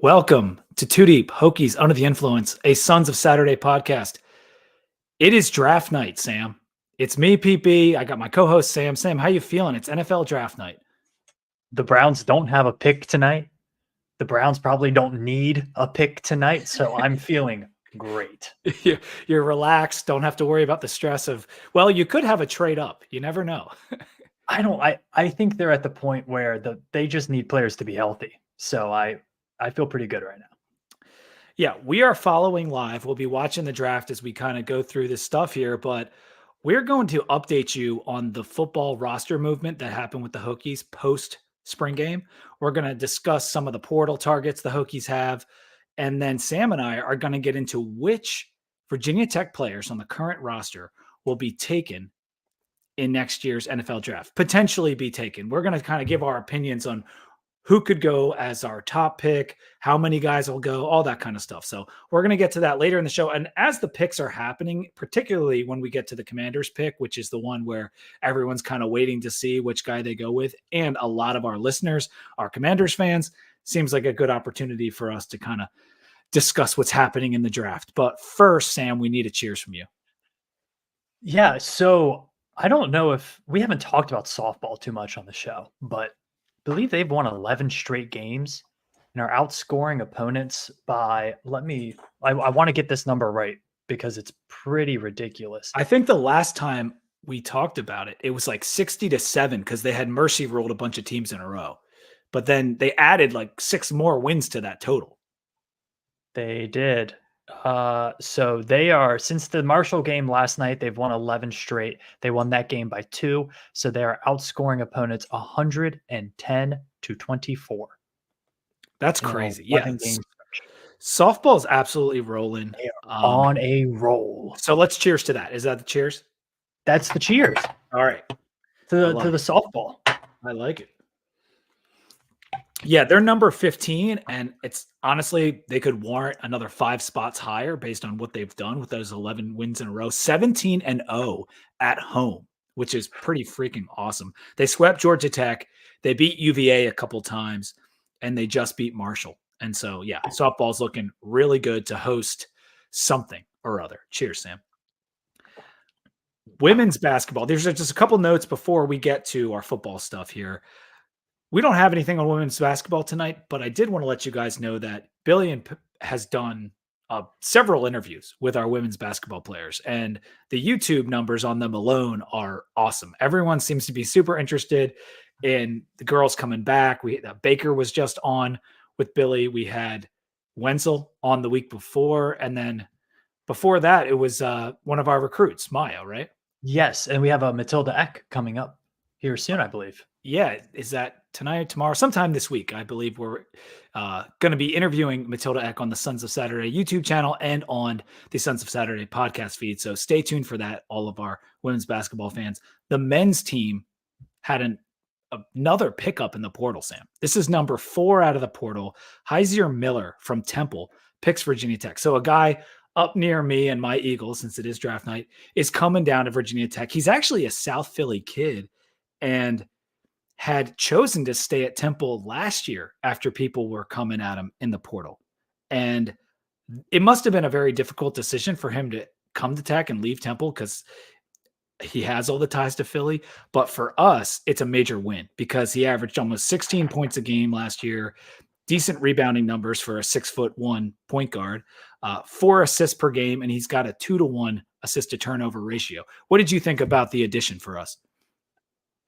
Welcome to Two Deep, Hokies Under the Influence, a Sons of Saturday podcast. It is draft night, Sam. It's me, PP. I got my co-host, Sam. Sam, how you feeling? It's NFL draft night. The Browns don't have a pick tonight. The Browns probably don't need a pick tonight, so I'm feeling great. You're relaxed. Don't have to worry about the stress of, well, you could have a trade up. You never know. I think they're at the point where they just need players to be healthy. So I feel pretty good right now. Yeah, we are following live. We'll be watching the draft as we kind of go through this stuff here, but we're going to update you on the football roster movement that happened with the Hokies post spring game. We're going to discuss some of the portal targets the Hokies have. And then Sam and I are going to get into which Virginia Tech players on the current roster will be taken in next year's NFL draft, potentially be taken. We're going to kind of give our opinions on who could go as our top pick, how many guys will go, all that kind of stuff. So we're going to get to that later in the show. And as the picks are happening, particularly when we get to the Commanders pick, which is the one where everyone's kind of waiting to see which guy they go with, and a lot of our listeners are Commanders fans, seems like a good opportunity for us to kind of discuss what's happening in the draft. But first, Sam, we need a cheers from you. Yeah, so I don't know if we haven't talked about softball too much on the show, but I believe they've won 11 straight games and are outscoring opponents by, I want to get this number right because it's pretty ridiculous. I think the last time we talked about it, it was like 60-7 because they had mercy ruled a bunch of teams in a row. But then they added like 6 more wins to that total. They did. So they are, since the Marshall game last night, they've won 11 straight. They won that game by 2. So they are outscoring opponents 110-24. That's crazy. Yeah. Softball is absolutely rolling. On a roll. So let's cheers to that. Is that the cheers? That's the cheers. All right. To the softball. I like it. Yeah, they're number 15, and it's honestly, they could warrant another 5 spots higher based on what they've done with those 11 wins in a row. 17-0 at home, which is pretty freaking awesome. They swept Georgia Tech. They beat UVA a couple times, and they just beat Marshall. And so, yeah, softball's looking really good to host something or other. Cheers, Sam. Women's basketball. There's just a couple notes before we get to our football stuff here. We don't have anything on women's basketball tonight, but I did want to let you guys know that Billy has done several interviews with our women's basketball players, and the YouTube numbers on them alone are awesome. Everyone seems to be super interested in the girls coming back. Baker was just on with Billy. We had Wenzel on the week before, and then before that, it was one of our recruits, Maya, right? Yes, and we have a Matilda Eck coming up here soon, I believe. Yeah, is that tonight, tomorrow, sometime this week? I believe we're going to be interviewing Matilda Eck on the Sons of Saturday YouTube channel and on the Sons of Saturday podcast feed. So stay tuned for that, all of our women's basketball fans. The men's team had another pickup in the portal, Sam. This is number 4 out of the portal. Heizier Miller from Temple picks Virginia Tech. So a guy up near me and my Eagles, since it is draft night, is coming down to Virginia Tech. He's actually a South Philly kid and had chosen to stay at Temple last year after people were coming at him in the portal. And it must have been a very difficult decision for him to come to Tech and leave Temple because he has all the ties to Philly. But for us, it's a major win because he averaged almost 16 points a game last year, decent rebounding numbers for a 6'1" point guard, 4 assists per game, and he's got a 2-to-1 assist to turnover ratio. What did you think about the addition for us?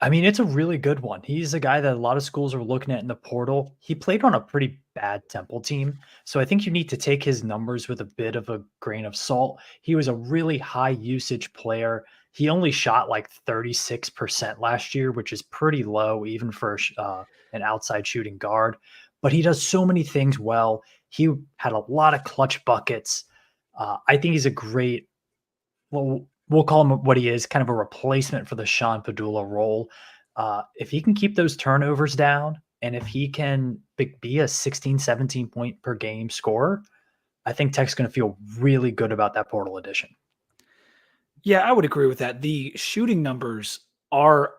I mean, it's a really good one. He's a guy that a lot of schools are looking at in the portal. He played on a pretty bad Temple team. So I think you need to take his numbers with a bit of a grain of salt. He was a really high usage player. He only shot like 36% last year, which is pretty low even for an outside shooting guard. But he does so many things well. He had a lot of clutch buckets. I think he's a great, we'll call him what he is, kind of a replacement for the Sean Padula role. If he can keep those turnovers down, and if he can be a 16, 17 point per game scorer, I think Tech's going to feel really good about that portal addition. Yeah, I would agree with that. The shooting numbers are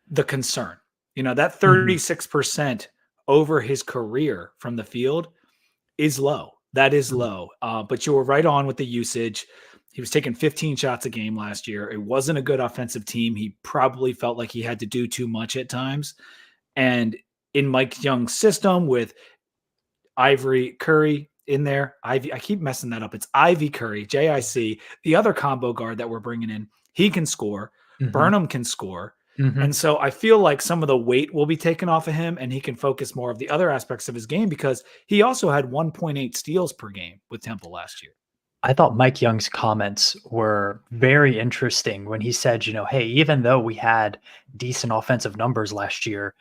the concern. You know, that 36% over his career from the field is low. That is Mhm. low. But you were right on with the usage. He was taking 15 shots a game last year. It wasn't a good offensive team. He probably felt like he had to do too much at times. And in Mike Young's system with Ivory Curry in there, Ivy, I keep messing that up. It's Ivy Curry, JIC, the other combo guard that we're bringing in. He can score. Mhm. Burnham can score. And Mhm. so I feel like some of the weight will be taken off of him and he can focus more of the other aspects of his game because he also had 1.8 steals per game with Temple last year. I thought Mike Young's comments were very interesting when he said, "Hey, even though we had decent offensive numbers last year,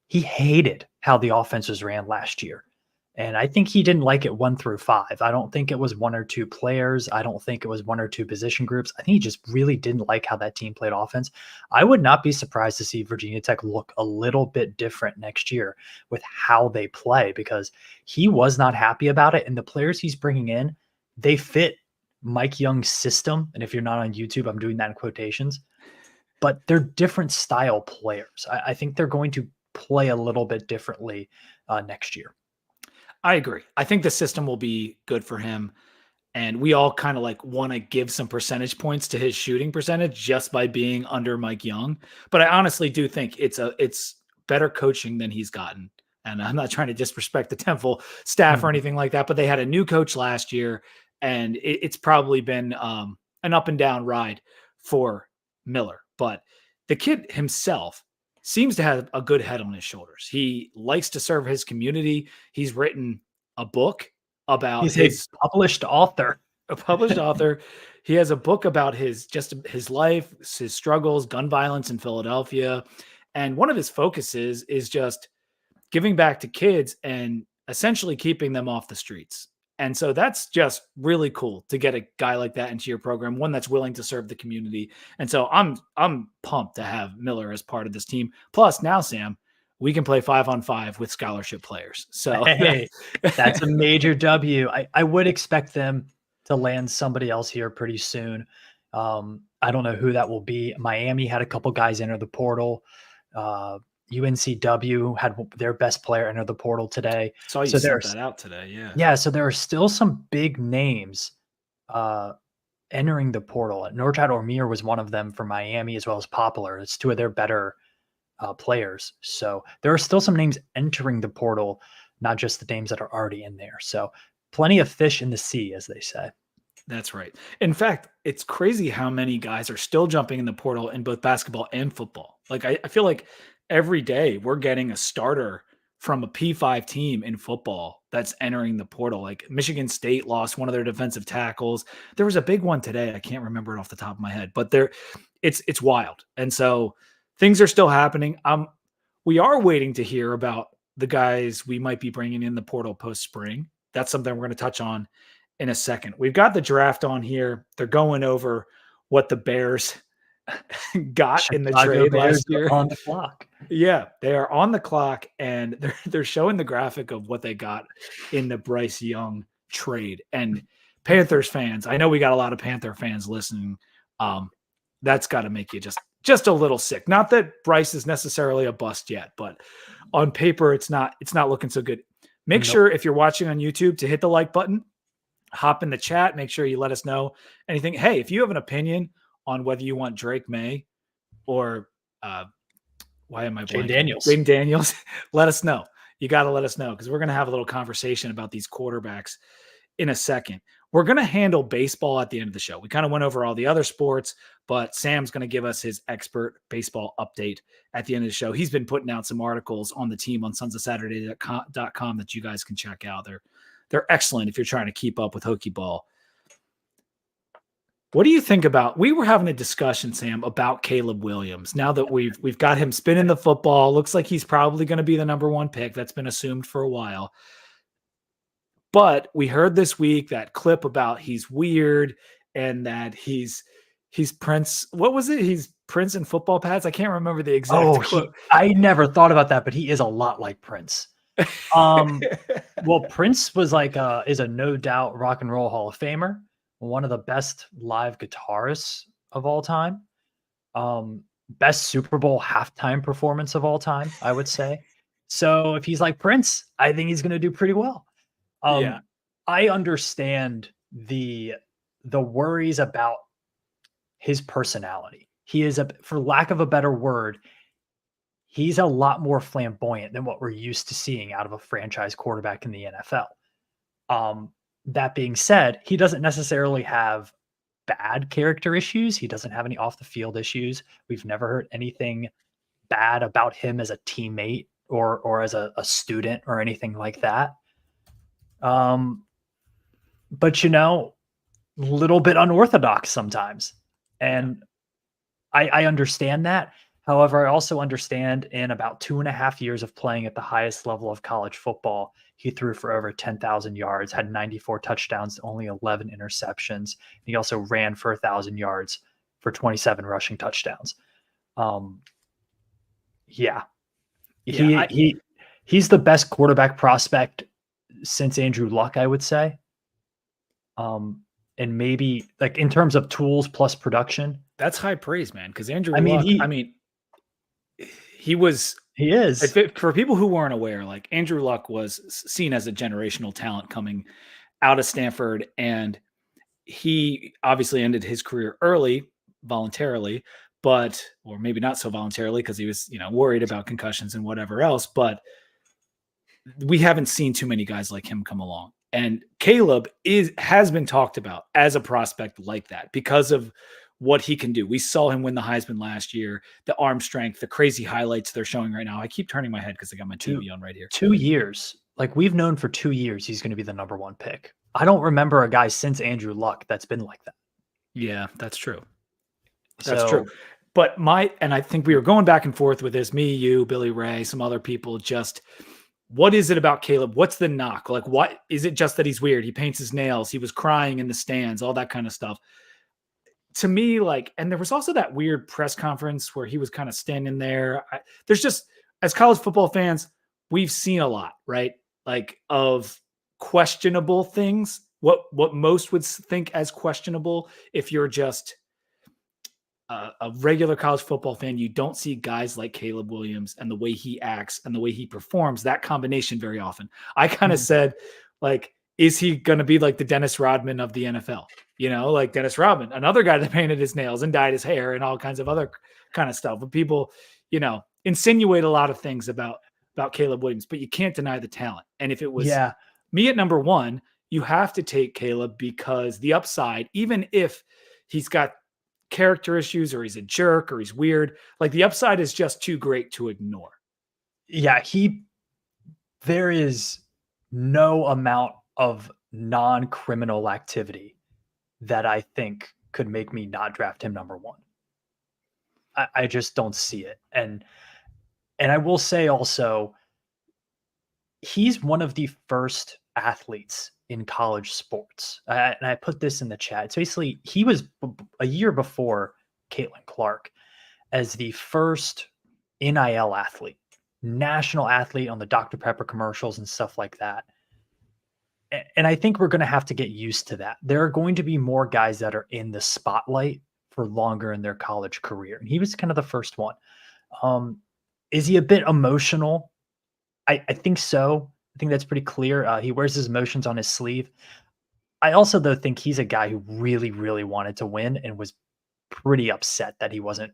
he hated how the offenses ran last year." And I think he didn't like it 1 through 5. I don't think it was 1 or 2 players. I don't think it was 1 or 2 position groups. I think he just really didn't like how that team played offense. I would not be surprised to see Virginia Tech look a little bit different next year with how they play because he was not happy about it. And the players he's bringing in, they fit Mike Young's system. And if you're not on YouTube, I'm doing that in quotations, but they're different style players. I think they're going to play a little bit differently next year. I agree. I think the system will be good for him. And we all kind of like want to give some percentage points to his shooting percentage just by being under Mike Young. But I honestly do think it's better coaching than he's gotten. And I'm not trying to disrespect the Temple staff or Mhm. anything like that, but they had a new coach last year, and it's probably been an up and down ride for Miller. But the kid himself seems to have a good head on his shoulders. He likes to serve his community. He's written a book about He's a his published author. a published author. He has a book about his life, his struggles, gun violence in Philadelphia. And one of his focuses is just giving back to kids and essentially keeping them off the streets. And so that's just really cool to get a guy like that into your program, one that's willing to serve the community. And so I'm pumped to have Miller as part of this team. Plus now, Sam, we can play 5-on-5 with scholarship players. So Hey, that's a major W. I would expect them to land somebody else here pretty soon. I don't know who that will be. Miami had a couple guys enter the portal. Uh, UNCW had their best player enter the portal today. saw you So sent there's that out today. Yeah. Yeah, so there are still some big names uh, entering the portal. Norchad Ormir was one of them for Miami, as well as Poplar. It's two of their better players. So there are still some names entering the portal, not just the names that are already in there. So plenty of fish in the sea, as they say. That's right. In fact, it's crazy how many guys are still jumping in the portal in both basketball and football. Like I feel like every day we're getting a starter from a P5 team in football that's entering the portal. Like Michigan State lost one of their defensive tackles. There was a big one today. I can't remember it off the top of my head, but it's wild. And so things are still happening. We are waiting to hear about the guys we might be bringing in the portal post spring. That's something we're going to touch on in a second. We've got the draft on here. They're going over what the Bears got in the Chicago trade Bears last year. on the clock. Yeah, they are on the clock and they're showing the graphic of what they got in the Bryce Young trade. And Panthers fans, I know we got a lot of Panther fans listening. That's got to make you just a little sick. Not that Bryce is necessarily a bust yet, but on paper it's not looking so good. Make Nope. sure if you're watching on YouTube to hit the like button, hop in the chat. Make sure you let us know anything. Hey, if you have an opinion on whether you want Drake May or why am I Jane blanking? Daniels. Jaden Daniels, let us know. You got to let us know because we're going to have a little conversation about these quarterbacks in a second. We're going to handle baseball at the end of the show. We kind of went over all the other sports, but Sam's going to give us his expert baseball update at the end of the show. He's been putting out some articles on the team on sonsofsaturday.com that you guys can check out. They're excellent if you're trying to keep up with Hokie ball. What do you think about? We were having a discussion, Sam, about Caleb Williams. Now that we've got him spinning the football, looks like he's probably going to be the number one pick. That's been assumed for a while. But we heard this week that clip about he's weird and that he's Prince. What was it? He's Prince in football pads. I can't remember the exact quote. I never thought about that, but he is a lot like Prince. Well, Prince was is a no doubt rock and roll Hall of Famer, one of the best live guitarists of all time. Best Super Bowl halftime performance of all time, I would say. So if he's like Prince, I think he's going to do pretty well. Yeah. I understand the worries about his personality. He is for lack of a better word, he's a lot more flamboyant than what we're used to seeing out of a franchise quarterback in the NFL. That being said, he doesn't necessarily have bad character issues. He doesn't have any off the field issues. We've never heard anything bad about him as a teammate or as a student or anything like that. But little bit unorthodox sometimes. And I understand that. However, I also understand in about 2.5 years of playing at the highest level of college football, he threw for over 10,000 yards, had 94 touchdowns, only 11 interceptions. He also ran for 1,000 yards for 27 rushing touchdowns. Yeah, Yeah. he's the best quarterback prospect since Andrew Luck, I would say. And maybe like in terms of tools plus production, That's high praise, man. Because Andrew I mean, Luck, he was he is. for people who weren't aware, like Andrew Luck was seen as a generational talent coming out of Stanford, and he obviously ended his career early voluntarily, or maybe not so voluntarily because he was, worried about concussions and whatever else. But we haven't seen too many guys like him come along. And Caleb has been talked about as a prospect like that because of what he can do. We saw him win the Heisman last year, the arm strength, the crazy highlights they're showing right now. I keep turning my head because I got my TV on right here. 2 years. Like we've known for 2 years he's going to be the number one pick. I don't remember a guy since Andrew Luck that's been like that. Yeah, that's true. That's true. But and I think we were going back and forth with this, me, you, Billy Ray, some other people, just what is it about Caleb? What's the knock? Like, what is it just that he's weird? He paints his nails. He was crying in the stands, all that kind of stuff. To me, and there was also that weird press conference where he was kind of standing there. There's just, as college football fans, we've seen a lot, right? Like of questionable things, what most would think as questionable. If you're just a regular college football fan, you don't see guys like Caleb Williams and the way he acts and the way he performs, that combination very often. I kind of said, is he going to be like the Dennis Rodman of the NFL? Like Dennis Rodman, another guy that painted his nails and dyed his hair and all kinds of other kind of stuff. But people, insinuate a lot of things about Caleb Williams, but you can't deny the talent. And if it was me at number one, you have to take Caleb because the upside, even if he's got character issues or he's a jerk or he's weird, like the upside is just too great to ignore. Yeah, there is no amount of non-criminal activity that I think could make me not draft him number one. I just don't see it. And I will say also, he's one of the first athletes in college sports. And I put this in the chat. So basically, he was a year before Caitlin Clark as the first NIL athlete, national athlete on the Dr. Pepper commercials and stuff like that. And I think we're going to have to get used to that. There are going to be more guys that are in the spotlight for longer in their college career. And he was kind of the first one. Is he a bit emotional? I think so. I think that's pretty clear. He wears his emotions on his sleeve. I also, though, think he's a guy who really, really wanted to win and was pretty upset that he wasn't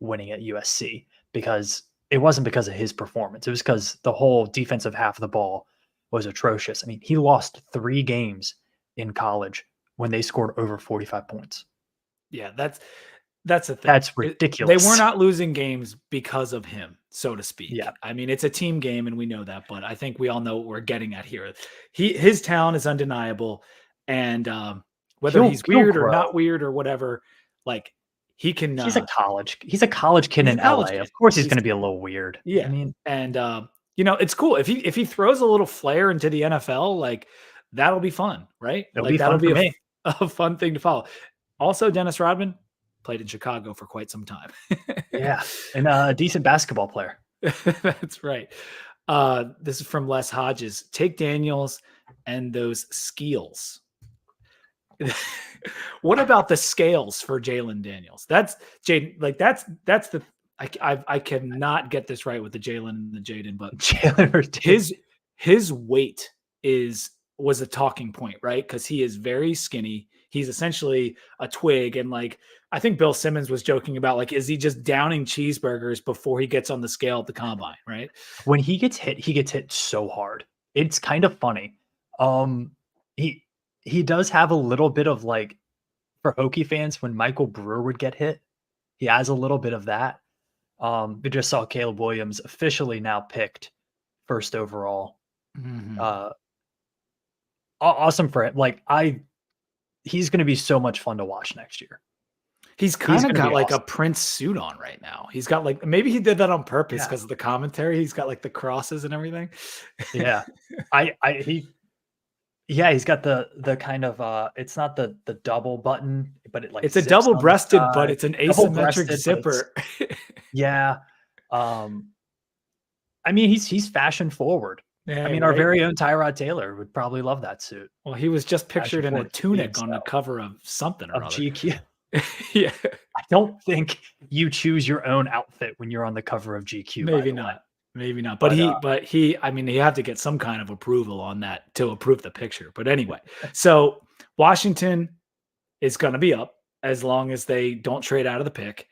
winning at USC because it wasn't because of his performance. It was because the whole defensive half of the ball was atrocious. I mean, he lost 3 games in college when they scored over 45 points. Yeah, that's the thing. That's ridiculous. They were not losing games because of him, so to speak. Yeah. I mean, it's a team game and we know that, but I think we all know what we're getting at here. His talent is undeniable. And whether he's weird or not weird or whatever, he can. He's a college kid in LA. Of course he's going to be a little weird. Yeah. I mean, and it's cool. If he throws a little flair into the NFL, that'll be fun, right? That'll be a fun thing to follow. Also, Dennis Rodman played in Chicago for quite some time. Yeah. And a decent basketball player. That's right. This is from Les Hodges. Take Daniels and those skills. What about the scales for Jalen Daniels? That's Jaden. That's the I cannot get this right with the Jalen and the Jaden, but Jalen his weight is was a talking point, right? Because he is very skinny. He's essentially a twig. And like, I think Bill Simmons was joking about like, is he just downing cheeseburgers before he gets on the scale at the combine, right? When he gets hit so hard. It's kind of funny. Um, he he does have a little bit of like for Hokie fans when Michael Brewer would get hit, he has a little bit of that. We just saw Caleb Williams officially now picked first overall. Mhm. Uh, awesome for him. Like he's going to be so much fun to watch next year. He's He's kind of going to got be like a awesome. Prince suit on right now. He's got like, maybe he did that on purpose Yeah, because of the commentary. He's got like the crosses and everything. yeah. He yeah, he's got the kind of it's not the double button, but it like It's a zips double on the breasted, but side. it's an Double asymmetric breasted, but it's zipper. yeah. Um, I mean, he's fashion forward. I Yeah, mean, our right. very own Tyrod Taylor would probably love that suit. Well, he was just Fashion pictured in a forward to see tunic on the himself cover of something or of other. GQ. Yeah, I don't think you choose your own outfit when you're on the cover of GQ, by maybe the way. not. Maybe not. But I mean, you have to get some kind of approval on that to approve the picture. But anyway, so Washington is going to be up as long as they don't trade out of the pick.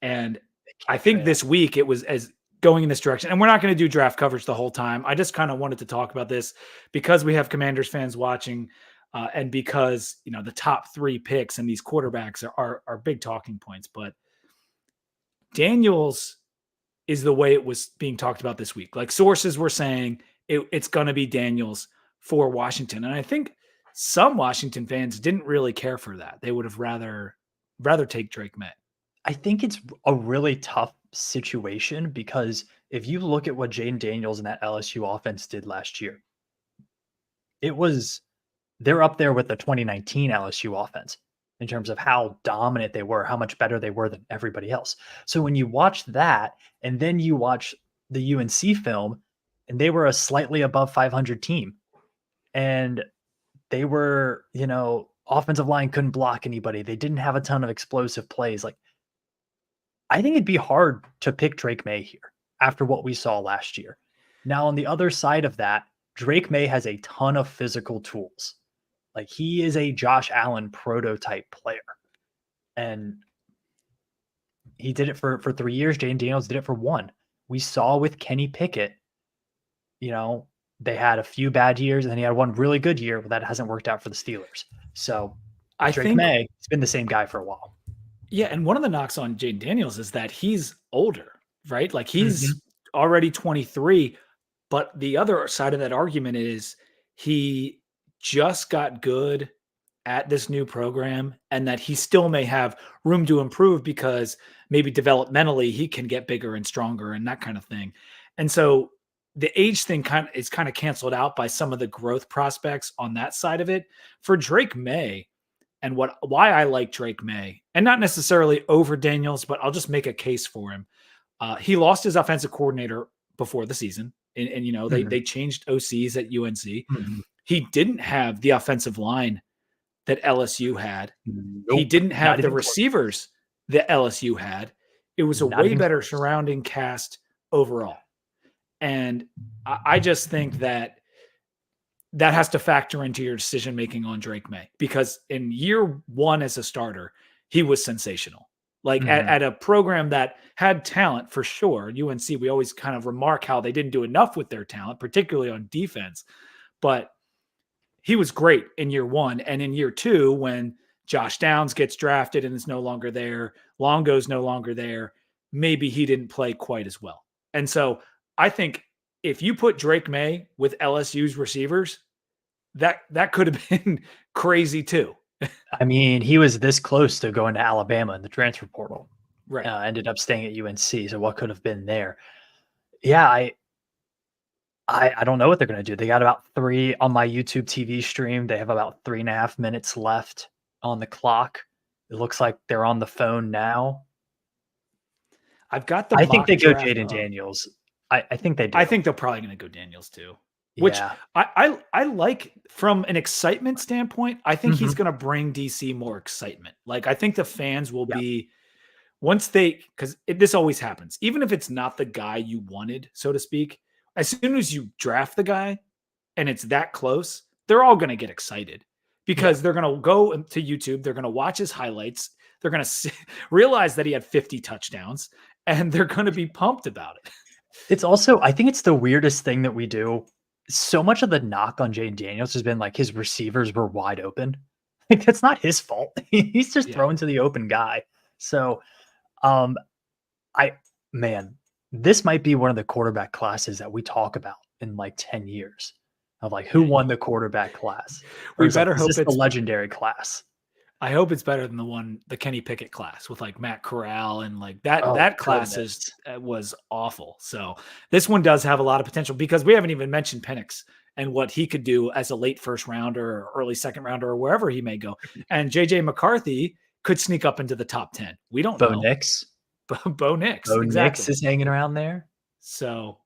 And they I can't think trade out. this week it was as going in this direction. And we're not going to do draft coverage the whole time. I just kind of wanted to talk about this because we have Commanders fans watching, and because the top 3 picks and these quarterbacks are big talking points. But Daniels is the way it was being talked about this week. Like sources were saying it's going to be Daniels for Washington, and I think some Washington fans didn't really care for that. They would have rather take Drake May. I think it's a really tough situation because if you look at what Jaden Daniels and that LSU offense did last year, it was they're up there with the 2019 LSU offense in terms of how dominant they were, how much better they were than everybody else. So when you watch that and then you watch the UNC film and they were a slightly above 500 team and they were, offensive line couldn't block anybody. They didn't have a ton of explosive plays. Like I think it'd be hard to pick Drake May here after what we saw last year. Now on the other side of that, Drake May has a ton of physical tools. Like he is a Josh Allen prototype player. And he did it for 3 years. Jaden Daniels did it for 1. We saw with Kenny Pickett, they had a few bad years and then he had one really good year, but that hasn't worked out for the Steelers. So I Drake think, May has been the same guy for a while. yeah, and one of the knocks on Jaden Daniels is that he's older, right? Like Mhm. he's already 23, but the other side of that argument is he just got good at this new program and that he still may have room to improve because maybe developmentally he can get bigger and stronger and that kind of thing. And so the age thing is kind of canceled out by some of the growth prospects on that side of it. For Drake May, and why I like Drake May, and not necessarily over Daniels, but I'll just make a case for him. He lost his offensive coordinator before the season, and Mhm. they changed OCs at UNC. Mhm. He didn't have the offensive line that LSU had. He Nope. didn't Not have the even close. receivers that LSU had. It was a Not way even better close. surrounding cast overall. And I just think that has to factor into your decision making on Drake May because in year 1 as a starter, he was sensational. Like Mhm. at a program that had talent for sure. UNC, we always kind of remark how they didn't do enough with their talent, particularly on defense. But he was great in year 1. And in year 2, when Josh Downs gets drafted and is no longer there, Longo's no longer there, maybe he didn't play quite as well. And so I think if you put Drake May with LSU's receivers, that could have been crazy too. I mean, he was this close to going to Alabama in the transfer portal. Right. Ended up staying at UNC. So what could have been there? Yeah, I don't know what they're gonna do. They got about 3 on my YouTube TV stream. They have about 3.5 minutes left on the clock. It looks like they're on the phone now. I've got the I think mock they go draft Jaden up. Daniels. I think they I do. think they're probably going to go Daniels too, which Yeah. I like from an excitement standpoint. I think he's Mhm. going to bring DC more excitement. Like I think the fans will Yeah. be once they because this always happens, even if it's not the guy you wanted, so to speak. As soon as you draft the guy and it's that close, they're all going to get excited Yeah. because they're going to go to YouTube. They're going to watch his highlights. They're going to realize that he had 50 touchdowns and they're going to be pumped about it. It's also, I think it's the weirdest thing that we do. So much of the knock on Jaden Daniels has been like his receivers were wide open. Like that's not his fault. He's just Yeah. throwing to the open guy. So, um, I man, this might be one of the quarterback classes that we talk about in like 10 years of like who Yeah. won the quarterback class, or We is, like, better is hope this the it's legendary class? I hope it's better than the Kenny Pickett class with like Matt Corral and like that Oh that class goodness. was awful. So this one does have a lot of potential because we haven't even mentioned Penix and what he could do as a late first rounder or early second rounder or wherever he may go. And JJ McCarthy could sneak up into the top 10. We don't Bo know. Nix. Bo Nix, Bo Nix exactly. is hanging around there. So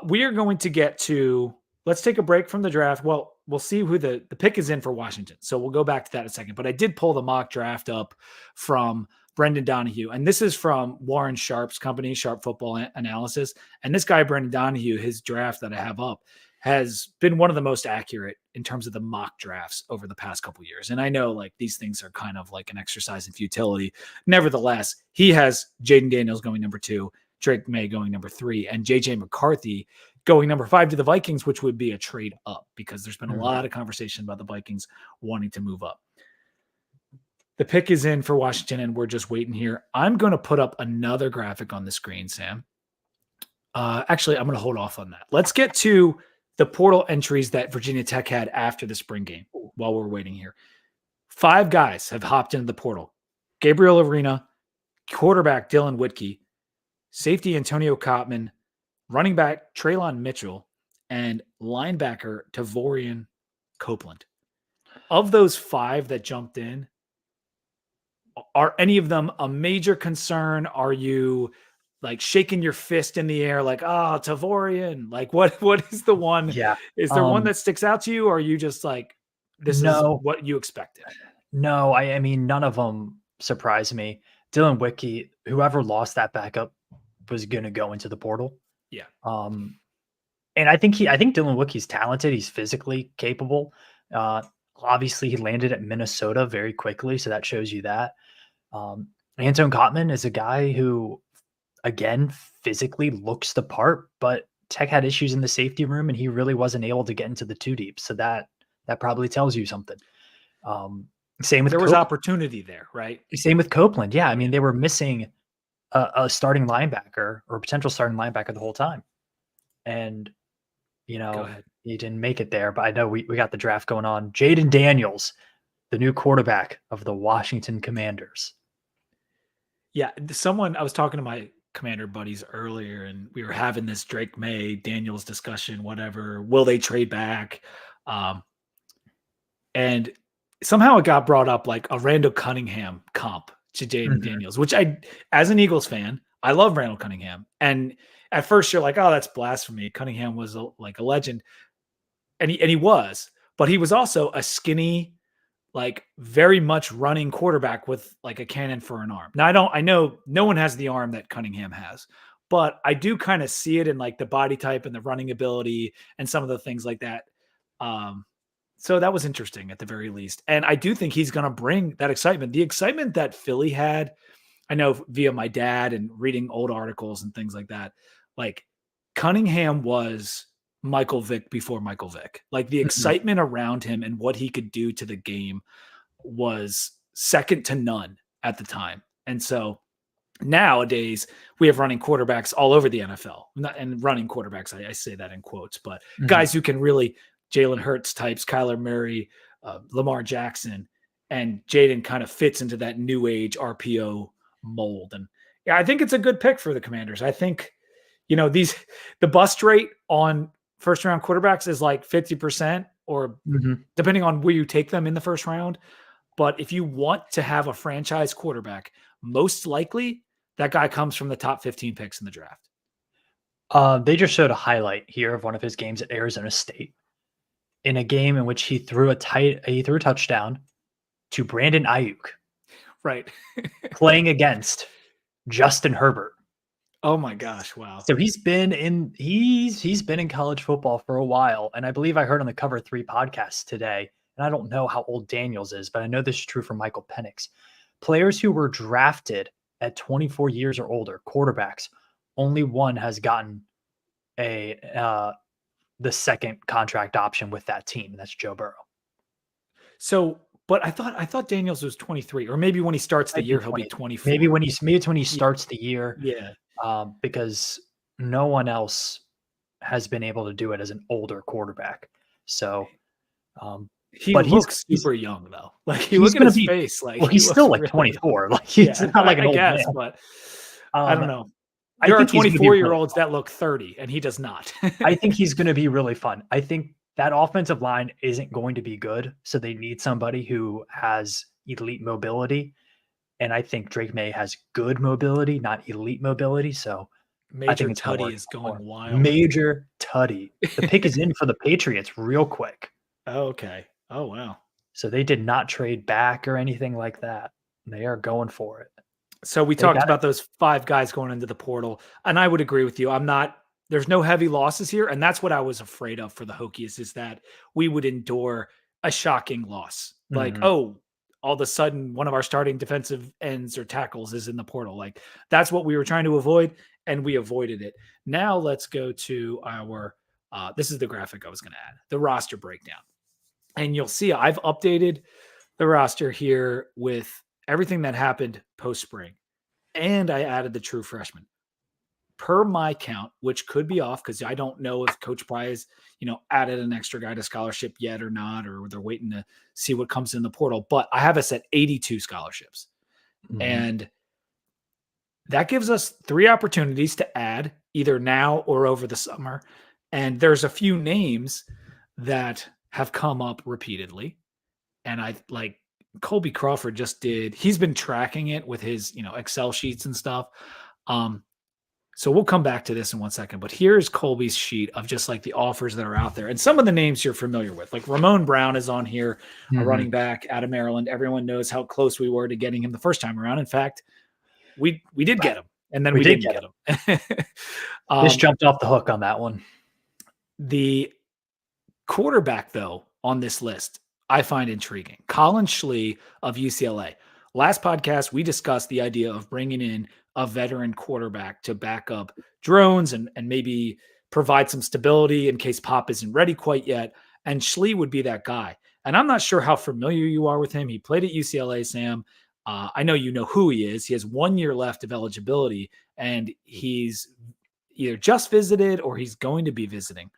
we are going to get to let's take a break from the draft. Well, we'll see who the pick is in for Washington. So we'll go back to that in a second. But I did pull the mock draft up from Brendan Donahue. And this is from Warren Sharp's company, Sharp Football Analysis. And this guy, Brendan Donahue, his draft that I have up has been one of the most accurate in terms of the mock drafts over the past couple of years. And I know like these things are kind of like an exercise in futility. Nevertheless, he has Jaden Daniels going number 2, Drake May going number 3, and JJ McCarthy going number 5 to the Vikings, which would be a trade up because there's been a lot of conversation about the Vikings wanting to move up. The pick is in for Washington, and we're just waiting here. I'm going to put up another graphic on the screen, Sam. Actually, I'm going to hold off on that. Let's get to the portal entries that Virginia Tech had after the spring game while we're waiting here. 5 guys have hopped into the portal. Gabriel Arena, quarterback Dylan Whitkey, safety Antonio Cotman, running back Traylon Mitchell, and linebacker Tavorian Copeland. Of those 5 that jumped in, are any of them a major concern? Are you like shaking your fist in the air like, oh, Tavorian? Like what is the one? Yeah. Is there one that sticks out to you? Or are you just like, this is No, what you expected? no. I mean, none of them surprise me. Dylan Whitkey, whoever lost that backup, was going to go into the portal. Yeah. And I think Dylan Whitkey's talented. He's physically capable. Obviously, he landed at Minnesota very quickly, so that shows you that. Anton Cotman is a guy who, again, physically looks the part, but Tech had issues in the safety room, and he really wasn't able to get into the 2 deep. So that probably tells you something. Same with there was Copeland. opportunity there, right? Same with Copeland. Yeah, I mean, they were missing a starting linebacker or potential starting linebacker the whole time, and he didn't make it there. But I know we got the draft going on. Jaden Daniels, the new quarterback of the Washington Commanders. Yeah, I was talking to my Commander buddies earlier, and we were having this Drake May Daniels discussion. Whatever, will they trade back? And somehow it got brought up like a Randall Cunningham comp to Jaden Daniels, which as an Eagles fan, I love Randall Cunningham. And at first you're like, oh, that's blasphemy. Cunningham was like a legend. And he was, but he was also a skinny, like very much running quarterback with like a cannon for an arm. Now I know no one has the arm that Cunningham has, but I do kind of see it in like the body type and the running ability and some of the things like that. So that was interesting at the very least. And I do think he's going to bring that excitement. The excitement that Philly had, I know via my dad and reading old articles and things like that, like Cunningham was Michael Vick before Michael Vick. Like the excitement around him and what he could do to the game was second to none at the time. And so nowadays we have running quarterbacks all over the NFL. And running quarterbacks, I say that in quotes, but guys who can really Jalen Hurts types, Kyler Murray, Lamar Jackson, and Jaden kind of fits into that new age RPO mold. And yeah, I think it's a good pick for the Commanders. I think, the bust rate on first round quarterbacks is like 50% or depending on where you take them in the first round. But if you want to have a franchise quarterback, most likely that guy comes from the top 15 picks in the draft. They just showed a highlight here of one of his games at Arizona State in a game in which he threw a touchdown to Brandon Ayuk. Right. Playing against Justin Herbert. Oh my gosh! Wow. So he's been in college football for a while, and I believe I heard on the Cover 3 podcast today, and I don't know how old Daniels is, but I know this is true for Michael Penix. Players who were drafted at 24 years or older, quarterbacks, only one has gotten a the second contract option with that team, and that's Joe Burrow. So, but I thought Daniels was 23, or maybe when he starts the Might be year, he'll be 20. Maybe 24. when maybe it's when he Yeah. starts the year, Yeah. because no one else has been able to do it as an older quarterback. So, um, He but looks super young though. Like you he's look at gonna his be face, like well, he he's looks still like really young. 24. Like he's Yeah, not like an I old guess, man. but I Um, don't know. I There are think he's gonna be really 24-year-olds fun. that look 30, and he does not. I think he's gonna be really fun. I think that offensive line isn't going to be good, so they need somebody who has elite mobility, and I think Drake May has good mobility, not elite mobility, so I Major think it's gonna Tuddy work is out for going him. wild. Major Tuddy. The pick is in for the Patriots real quick. Okay. Oh wow. So they did not trade back or anything like that. They are going for it. So we They talked got it. about those 5 guys going into the portal, and I would agree with you. There's no heavy losses here, and that's what I was afraid of for the Hokies is that we would endure a shocking loss. Like, Mhm. oh, all of a sudden one of our starting defensive ends or tackles is in the portal. Like that's what we were trying to avoid, and we avoided it. Now let's go to our this is the graphic I was going to add, the roster breakdown. And you'll see I've updated the roster here with everything that happened post spring. And I added the true freshman. Per my count, which could be off because I don't know if Coach Pry has, added an extra guy to scholarship yet or not, or they're waiting to see what comes in the portal. But I have us at 82 scholarships. Mhm. And that gives us 3 opportunities to add either now or over the summer. And there's a few names that have come up repeatedly. And I like Colby Crawford he's been tracking it with his, Excel sheets and stuff. So we'll come back to this in one second, but here's Colby's sheet of just like the offers that are out there and some of the names you're familiar with. Like Ramon Brown is on here, a Mhm. running back out of Maryland. Everyone knows how close we were to getting him the first time around. In fact, we did get him, and then We we did didn't get him. get him. This um, jumped off the hook on that one. the quarterback, though, on this list, I find intriguing. Colin Schlee of UCLA. Last podcast, we discussed the idea of bringing in a veteran quarterback to back up Drones and maybe provide some stability in case Pop isn't ready quite yet. And Schlee would be that guy. And I'm not sure how familiar you are with him. He played at UCLA, Sam. I know you know who he is. He has 1 year left of eligibility, and he's either just visited or he's going to be visiting.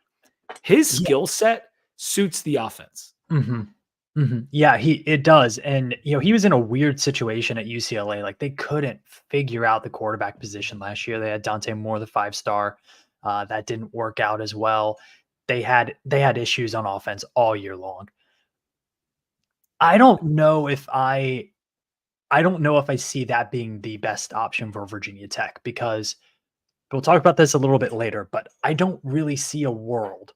His Yeah. skill set suits the offense. Mhm. Mhm. Yeah, it does, and, he was in a weird situation at UCLA, like, they couldn't figure out the quarterback position last year. They had Dante Moore, the 5-star, that didn't work out as well. They had issues on offense all year long. I don't know if I don't know if I see that being the best option for Virginia Tech because we'll talk about this a little bit later, but I don't really see a world.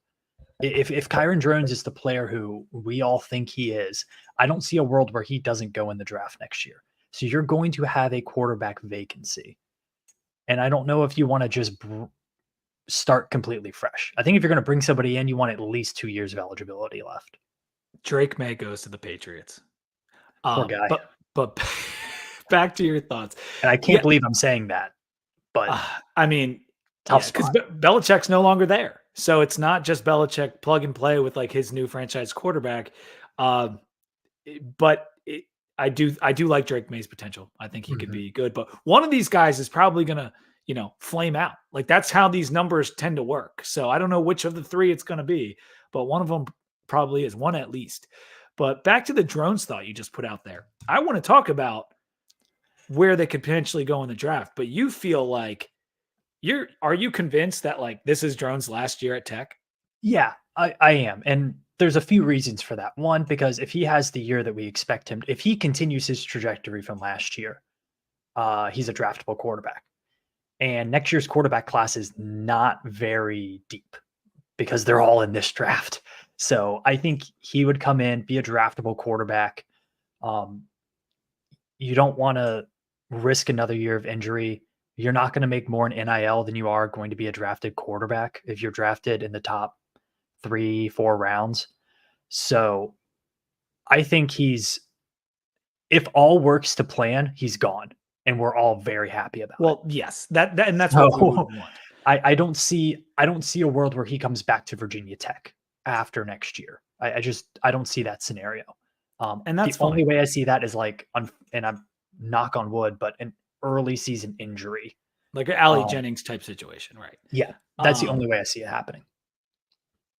If Chiron Drones is the player who we all think he is, I don't see a world where he doesn't go in the draft next year. So you're going to have a quarterback vacancy. And I don't know if you want to just start completely fresh. I think if you're going to bring somebody in, you want at least 2 years of eligibility left. Drake May goes to the Patriots. Poor guy. But back to your thoughts. And I can't Yeah, believe I'm saying that, but I mean, tough yeah, because spot. Belichick's no longer there, so it's not just Belichick plug and play with like his new franchise quarterback. Um, but I do like Drake May's potential. I think he could Mhm. be good, but one of these guys is probably gonna flame out. Like that's how these numbers tend to work. So I don't know which of the 3 it's gonna be, but one of them probably is one at least. But back to the drones thought you just put out there. I want to talk about where they could potentially go in the draft, but you feel like are you convinced that like this is Drones last year at Tech? Yeah, I am. And there's a few reasons for that. One, because if he has the year that we expect him, if he continues his trajectory from last year, he's a draftable quarterback. And next year's quarterback class is not very deep because they're all in this draft. So I think he would come in, be a draftable quarterback. Um, you don't want to risk another year of injury. You're not going to make more in NIL than you are going to be a drafted quarterback if you're drafted in the top 3, 4 rounds. So I think if all works to plan, he's gone. And we're all very happy about it. Well, yes, and that's what we would So want. I don't see a world where he comes back to Virginia Tech after next year. I don't see that scenario. And The that's only fine. way I see that is like, and I'm knock on wood, but an early season injury. Like an Allie Um, Jennings type situation, right? yeah, that's the only way I see it happening.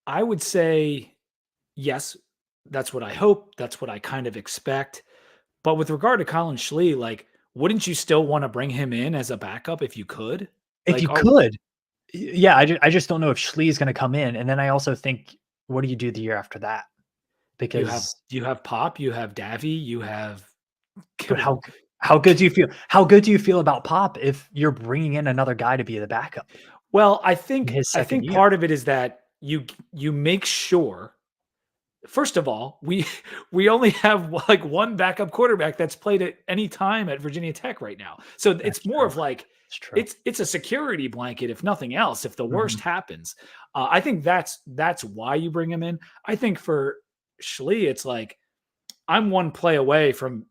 I would say yes, that's what I hope. That's what I kind of expect. But with regard to Colin Schlee, like, wouldn't you still want to bring him in as a backup if you could? If Like, you could, yeah, I just don't know if Schlee is going to come in, and then I also think, what do you do the year after that? Because, you have Pop, you have Davy, you have but well, how good do you feel? How good do you feel about Pop if you're bringing in another guy to be the backup well, in his I second think year? part of it is that you make sure. First of all, we only have like one backup quarterback that's played at any time at Virginia Tech right now. So That's it's more true. of like It's true. it's a security blanket if nothing else. If the worst Mhm. happens, I think that's why you bring him in. I think for Schlee, it's like I'm one play away from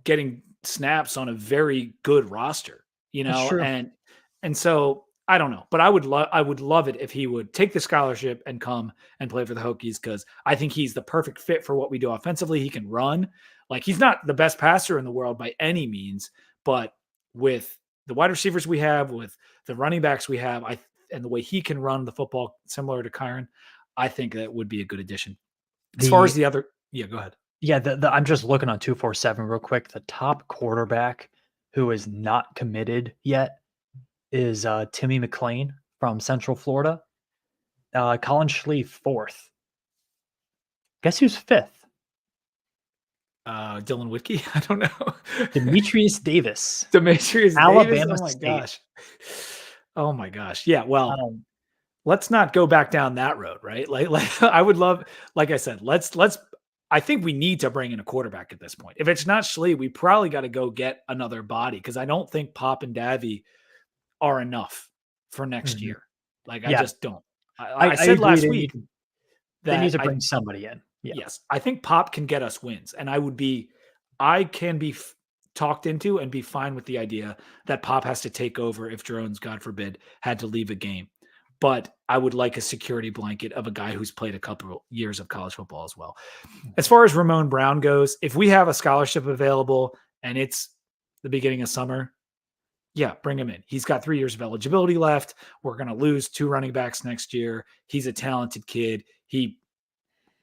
getting snaps on a very good roster, That's true. and so I don't know, but I would love it if he would take the scholarship and come and play for the Hokies because I think he's the perfect fit for what we do offensively. He can run. Like he's not the best passer in the world by any means, but with the wide receivers we have, with the running backs we have, and the way he can run the football similar to Chiron, I think that would be a good addition. As far as The the other, yeah, go ahead. Yeah, I'm just looking on 247 real quick. The top quarterback who is not committed yet is Timmy McClain from Central Florida. Colin Schlee, 4th. Guess who's 5th? Dylan Whitkey. I don't know. Demetrius Davis, Demetrius Davis. Alabama Oh my State. gosh. Oh my gosh. Yeah. Well, Um, let's not go back down that road, right? Like I would love, like I said, let's. I think we need to bring in a quarterback at this point. If it's not Schlee, we probably got to go get another body because I don't think Pop and Davy are enough for next mhm. year. Like I Yeah, just don't. I I said agree. last week They need that to bring somebody in. Yeah. yes, I think Pop can get us wins, and I can be talked into and be fine with the idea that Pop has to take over if Drones, God forbid, had to leave a game. But I would like a security blanket of a guy who's played a couple years of college football as well. As far as Ramon Brown goes, if we have a scholarship available and it's the beginning of summer, yeah, bring him in. He's got 3 years of eligibility left. We're going to lose 2 running backs next year. He's a talented kid. He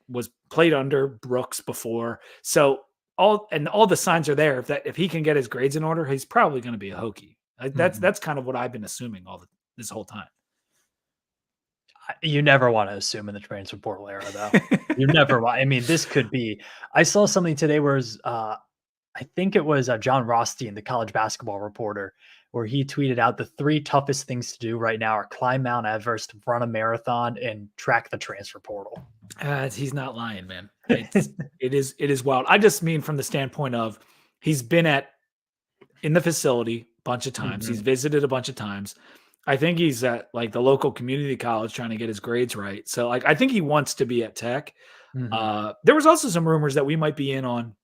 was played under Brooks before. So all the signs are there that if he can get his grades in order, he's probably going to be a Hokie. Mhm. That's kind of what I've been assuming this whole time. You never want to assume in the transfer portal era, though. You never want. I mean, this could be. I saw something today where I think it was John Rothstein, the college basketball reporter, where he tweeted out the 3 toughest things to do right now are climb Mount Everest, run a marathon, and track the transfer portal. He's not lying, man. It is wild. I just mean from the standpoint of he's been in the facility a bunch of times. He's Mhm, visited a bunch of times. I think he's at like the local community college trying to get his grades right. So like I think he wants to be at Tech. mhm. There was also some rumors that we might be in on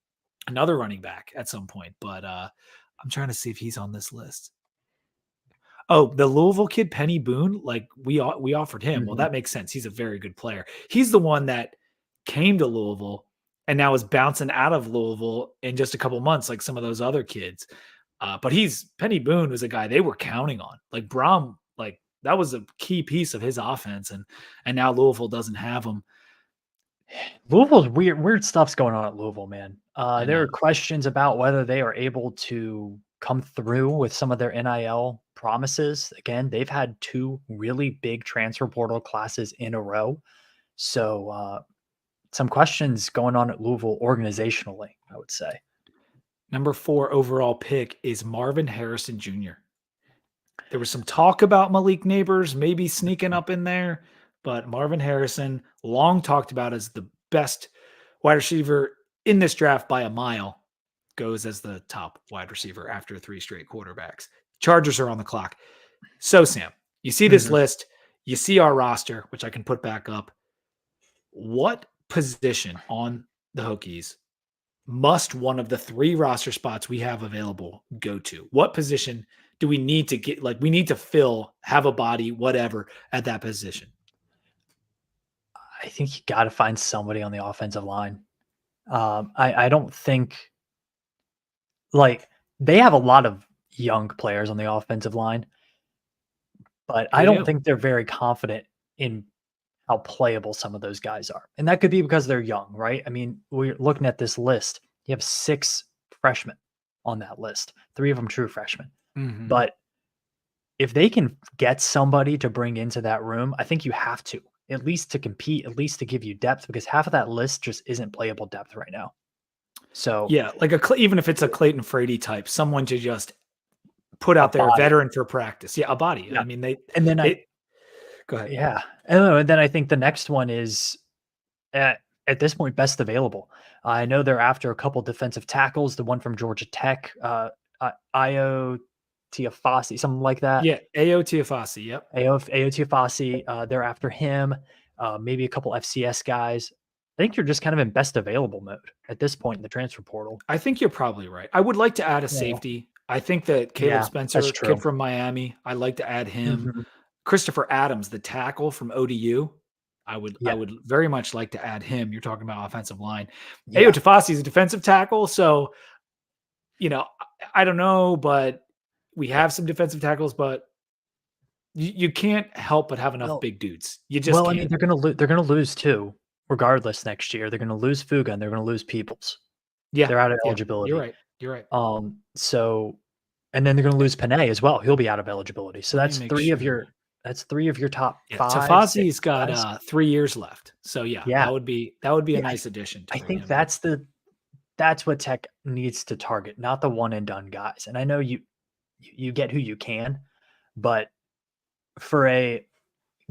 another running back at some point, but I'm trying to see if he's on this list. Oh, the Louisville kid, Penny Boone, like we offered him. Well, Mhm. that makes sense. He's a very good player. He's the one that came to Louisville and now is bouncing out of Louisville in just a couple months, like some of those other kids. But Penny Boone was a guy they were counting on. Like Brom, like that was a key piece of his offense, and now Louisville doesn't have him. Louisville's weird stuff's going on at Louisville, man. I There know. are questions about whether they are able to come through with some of their NIL promises. Again, they've had 2 really big transfer portal classes in a row. So, some questions going on at Louisville organizationally, I would say. Number 4 overall pick is Marvin Harrison Jr. There was some talk about Malik Neighbors maybe sneaking up in there, but Marvin Harrison, long talked about as the best wide receiver in this draft by a mile, goes as the top wide receiver after 3 straight quarterbacks. Chargers are on the clock. So, Sam, you see this Mhm. list, you see our roster, which I can put back up. What position on the Hokies must one of the 3 roster spots we have available go to? What position do we need to get? Like, we need to fill, have a body, whatever, at that position. I think you got to find somebody on the offensive line. I don't think like they have a lot of young players on the offensive line, but I They don't do. think they're very confident in how playable some of those guys are. And that could be because they're young, right? I mean, we're looking at this list. You have 6 freshmen on that list, 3 of them true freshmen. Mhm. But if they can get somebody to bring into that room, I think you have to, at least to compete, at least to give you depth, because half of that list just isn't playable depth right now. So Yeah, like even if it's a Clayton Frady type, someone to just put a out there, a body. veteran for practice. Yeah, a body. Yeah. I mean, And then they go ahead. yeah. Oh, and then I think the next one is at this point, best available. I know they're after a couple defensive tackles, the one from Georgia Tech, Io Tiafasi, something like that. Yeah, Ao Tiafasi. Yep. Ao Tiafasi, they're after him, maybe a couple FCS guys. I think you're just kind of in best available mode at this point in the transfer portal. I think you're probably right. I would like to add a Yeah. safety. I think that Caleb Yeah, that's Spencer, kid true. from Miami, I'd like to add him. Mhm. Christopher Adams, the tackle from ODU, I Yeah, would very much like to add him. You're talking about offensive line. Ao yeah. Tafasi is a defensive tackle, so I don't know, but we have some defensive tackles, but you can't help but have enough Well big dudes. You just well, I mean, can't. they're gonna lose too, regardless next year. They're gonna lose Fuga and they're gonna lose Peoples. Yeah, They're out of yeah, you're eligibility. right. You're right. So and then they're gonna lose Panay as well. He'll be out of eligibility. So Let me make sure. that's 3 of your top Yeah, 5, 6 Tafazi's got guys. 3 years left. So yeah, Yeah. that would be a Yeah, nice addition I to think him. that's what Tech needs to target, not the one and done guys. And I know you get who you can, but for a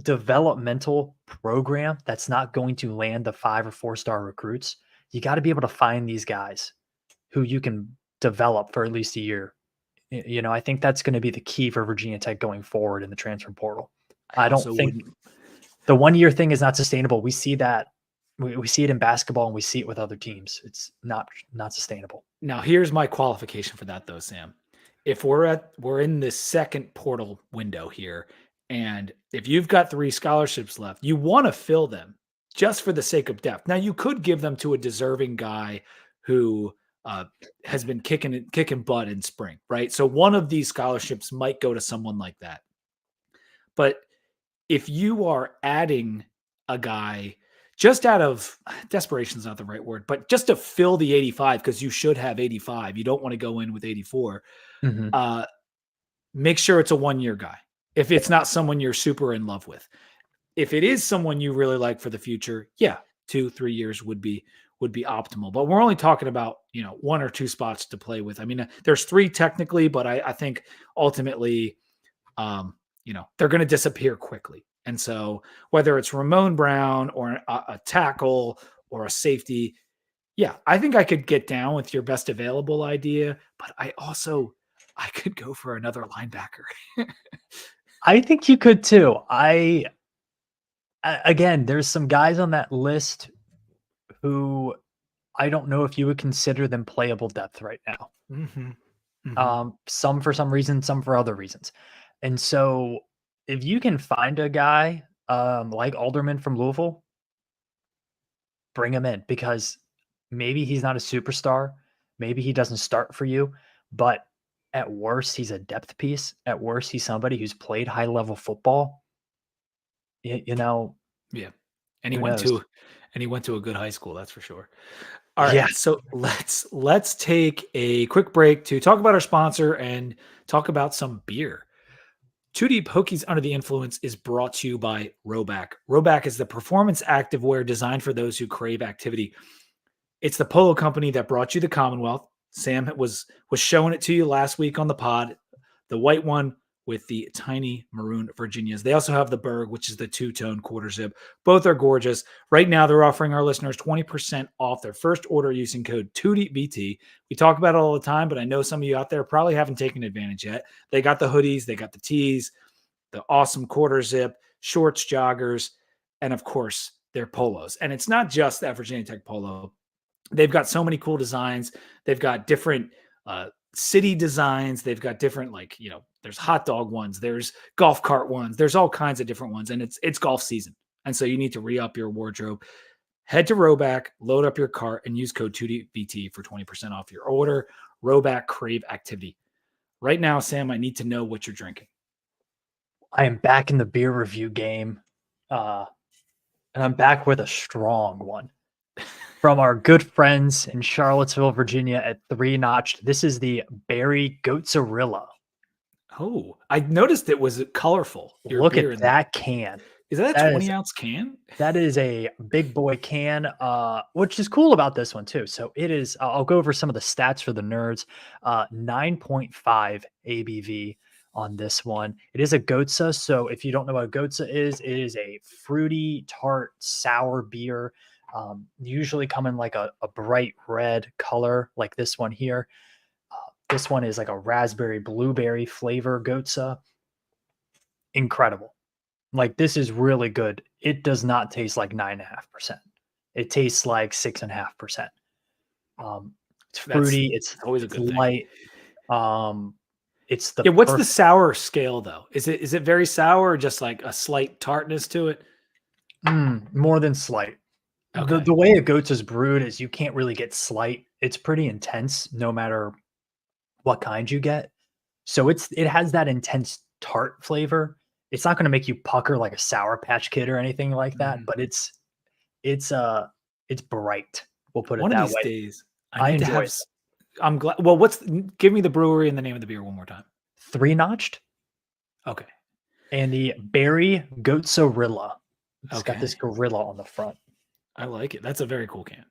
developmental program that's not going to land the 5 or 4-star recruits, you gotta be able to find these guys who you can develop for at least a year. I think that's gonna be the key for Virginia Tech going forward in the transfer portal. I I don't also think wouldn't. the one-year thing is not sustainable. We see that. We see it in basketball, and we see it with other teams. It's not sustainable. Now, here's my qualification for that though, Sam. If we're in this second portal window here, and if you've got 3 scholarships left, you want to fill them just for the sake of depth. Now, you could give them to a deserving guy who uh, has been kicking butt in spring, right? So one of these scholarships might go to someone like that. But if you are adding a guy just out of desperation is not the right word, but just to fill the 85 because you should have 85, you don't want to go in with 84. Mhm. Uh, make sure it's a 1 year guy. If it's not someone you're super in love with, if it is someone you really like for the future, yeah, 2-3 years would be optimal. But we're only talking about 1 or 2 spots to play with. I mean, there's 3 technically, but I think ultimately they're going to disappear quickly. And so whether it's Ramon Brown or a tackle or a safety, yeah, I think I could get down with your best available idea, but I could go for another linebacker. I think you could too. Again, there's some guys on that list who I don't know if you would consider them playable depth right now. Mm-hmm. Mm-hmm. Some for some reason, some for other reasons. And so if you can find a guy like Alderman from Louisville, bring him in because maybe he's not a superstar. Maybe he doesn't start for you, but at worst, he's a depth piece. At worst, he's somebody who's played high level football. You know, Yeah. And he who went knows? to a good high school, that's for sure. All right, Yeah. so let's take a quick break to talk about our sponsor and talk about some beer. Two Deep Hokies Under the Influence is brought to you by Roback. Roback is the performance activewear designed for those who crave activity. It's the polo company that brought you the Commonwealth. Sam was showing it to you last week on the pod. The white one with the tiny maroon Virginias. They also have the Berg, which is the two-tone quarter zip. Both are gorgeous. Right now, they're offering our listeners 20% off their first order using code 2DBT. We talk about it all the time, but I know some of you out there probably haven't taken advantage yet. They got the hoodies, they got the tees, the awesome quarter zip, shorts, joggers, and of course, their polos. And it's not just that Virginia Tech polo. They've got so many cool designs. They've got different city designs. They've got different, like, there's hot dog ones, there's golf cart ones, there's all kinds of different ones. And it's golf season. And so you need to re-up your wardrobe. Head to Rhoback, load up your cart, and use code 2DBT for 20% off your order. Rhoback Crave Activity. Right now, Sam, I need to know what you're drinking. I am back in the beer review game, and I'm back with a strong one from our good friends in Charlottesville, Virginia at 3 Notched. This is the Berry Goatzarilla. Oh, I noticed it was colorful. Look at that can. Is that a 20-ounce can? That is a big boy can, which is cool about this one too. So it is, I'll go over some of the stats for the nerds. 9.5 ABV on this one. It is a Gotza. So if you don't know what a Gotza is, it is a fruity, tart, sour beer. Usually come in like a bright red color like this one here. This one is like a raspberry blueberry flavor Gotza. Incredible. Like, this is really good. It does not taste like 9.5%. It tastes like 6.5%. It's fruity. It's always a good light. Thing. It's the what's the sour scale though? Is it very sour or just like a slight tartness to it? More than slight. Okay. The way a Goats is brewed is you can't really get slight. It's pretty intense no matter what kind you get. So it has that intense tart flavor. It's not going to make you pucker like a Sour Patch Kid or anything like that, but it's bright. We'll put it that way. One of these days, I enjoy it. I'm glad. Well, give me the brewery and the name of the beer one more time. 3 Notched. Okay. And the Berry Goatzarilla. It's got this gorilla on the front. I like it. That's a very cool can.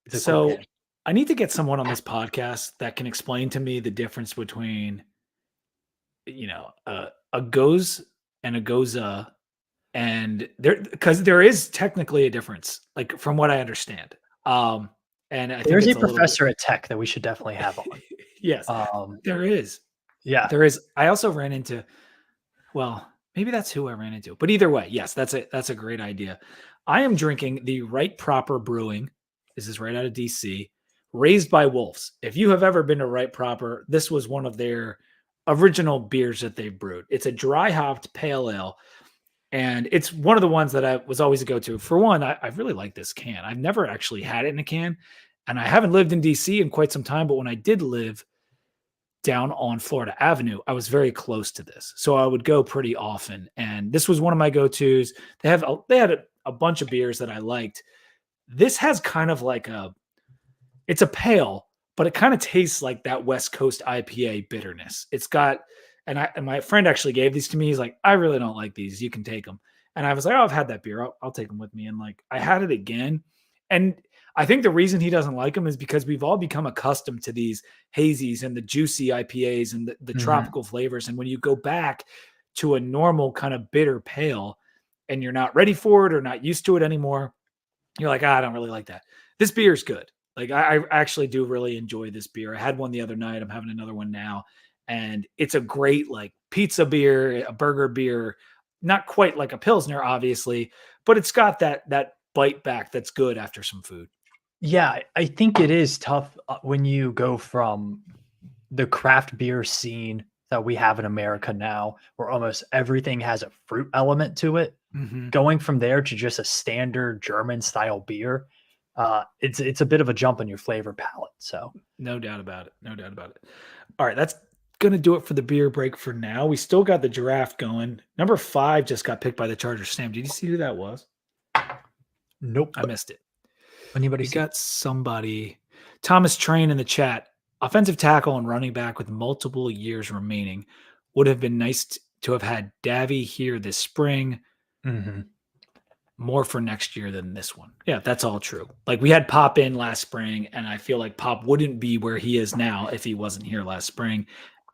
So cool can. I need to get someone on this podcast that can explain to me the difference between, a goes and a goza, and because there is technically a difference, like from what I understand. And I think there's a professor at Tech that we should definitely have on. Yes, there is. Yeah, there is. I also ran into, well, maybe that's who I ran into, but either way, yes, that's a great idea. I am drinking the Right Proper Brewing. This is right out of DC, Raised by Wolves. If you have ever been to Right Proper, this was one of their original beers that they brewed. It's a dry hopped pale ale, and it's one of the ones that I was always a go-to. For one, I really like this can. I've never actually had it in a can, and I haven't lived in DC in quite some time, but when I did live down on Florida Avenue, I was very close to this. So I would go pretty often, and this was one of my go-tos. They had a bunch of beers that I liked. This has kind of like it's a pale, but it kind of tastes like that West Coast IPA bitterness. It's got, and my friend actually gave these to me. He's like, I really don't like these. You can take them. And I was like, oh, I've had that beer. I'll take them with me. And like, I had it again. And I think the reason he doesn't like them is because we've all become accustomed to these hazies and the juicy IPAs and the tropical flavors. And when you go back to a normal kind of bitter pale and you're not ready for it or not used to it anymore, you're like, I don't really like that. This beer is good. Like, I actually do really enjoy this beer. I had one the other night. I'm having another one now. And it's a great, like, pizza beer, a burger beer, not quite like a Pilsner, obviously, but it's got that bite back that's good after some food. Yeah, I think it is tough when you go from the craft beer scene that we have in America now, where almost everything has a fruit element to it. Going from there to just a standard German style beer, it's a bit of a jump in your flavor palette. So no doubt about it. All right, that's gonna do it for the beer break for now. We still got the giraffe going. Number 5 just got picked by the Chargers. Sam, did you see who that was? Nope, I missed it. Anybody got somebody? Thomas Train in the chat. Offensive tackle and running back with multiple years remaining. Would have been nice to have had Davy here this spring. More for next year than this one. Yeah, that's all true. Like, we had Pop in last spring, and I feel like Pop wouldn't be where he is now if he wasn't here last spring.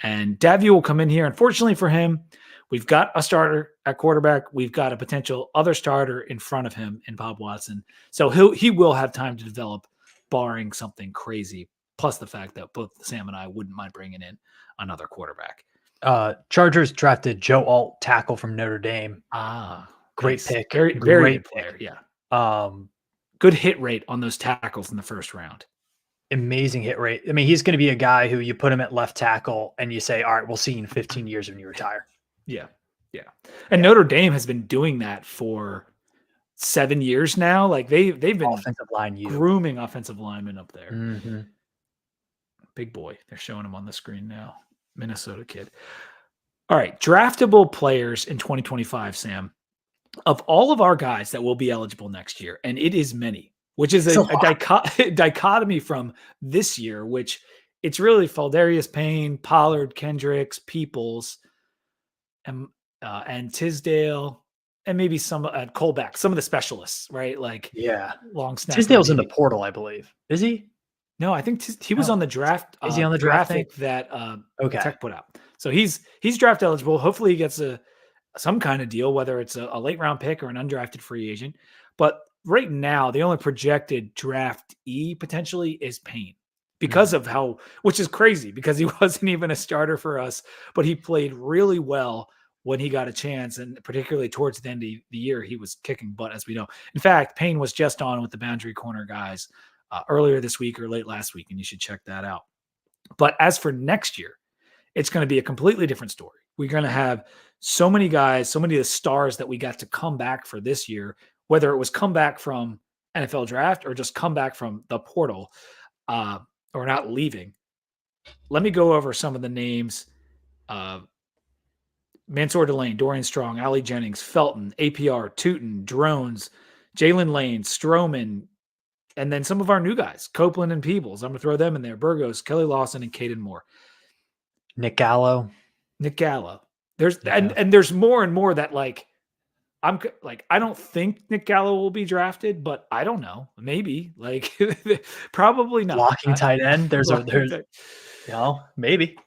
And Davy will come in here. Unfortunately for him, we've got a starter at quarterback. We've got a potential other starter in front of him in Bob Watson. So he will have time to develop, barring something crazy. Plus the fact that both Sam and I wouldn't mind bringing in another quarterback. Chargers drafted Joe Alt, tackle from Notre Dame. Great Nice. pick. Very, very Great good player. pick. Yeah. Good hit rate on those tackles in the first round. Amazing hit rate. I mean, he's going to be a guy who you put him at left tackle and you say, all right, we'll see you in 15 years when you retire. Yeah. Yeah. And Notre Dame has been doing that for 7 years now. Like they've been Offensive line grooming offensive linemen up there. Mm-hmm. Big boy. They're showing him on the screen now. Minnesota kid. All right. Draftable players in 2025, Sam. Of all of our guys that will be eligible next year, and it is many, which is a dichotomy from this year, which it's really Faldarius Payne, Pollard, Kendricks, Peoples, and Tisdale, and maybe some at Colback, some of the specialists, right? Like long snapper. Tisdale's in the portal, I believe. Is he? No, I think he was on the draft. Is he on the graphic that Tech put out? So he's draft eligible. Hopefully he gets some kind of deal, whether it's a late round pick or an undrafted free agent. But right now, the only projected draftee potentially is Payne because of which is crazy because he wasn't even a starter for us, but he played really well when he got a chance. And particularly towards the end of the year, he was kicking butt, as we know. In fact, Payne was just on with the Boundary Corner guys earlier this week or late last week, and you should check that out. But as for next year, it's going to be a completely different story. We're going to have so many guys, so many of the stars that we got to come back for this year, whether it was come back from NFL draft or just come back from the portal or not leaving. Let me go over some of the names. Mansour Delane, Dorian Strong, Ali Jennings, Felton, APR, Tootin, Drones, Jalen Lane, Stroman, and then some of our new guys, Copeland and Peebles. I'm going to throw them in there. Burgos, Kelly Lawson, and Caden Moore. Nick Gallo. There's and there's more and more that I don't think Nick Gallo will be drafted, but I don't know. Maybe probably not. Blocking tight end. There's maybe.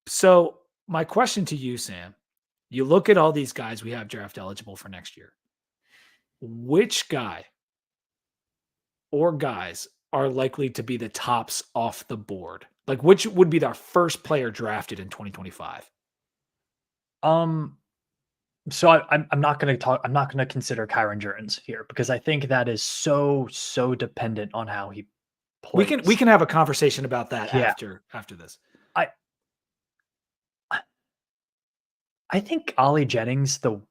So my question to you, Sam, you look at all these guys we have draft eligible for next year. Which guy or guys are likely to be the tops off the board? Like which would be our first player drafted in 2025? So I'm not going to talk. I'm not going to consider Chiron Drones here because I think that is so dependent on how he plays. We can have a conversation about that after this. I think Ali Jennings, the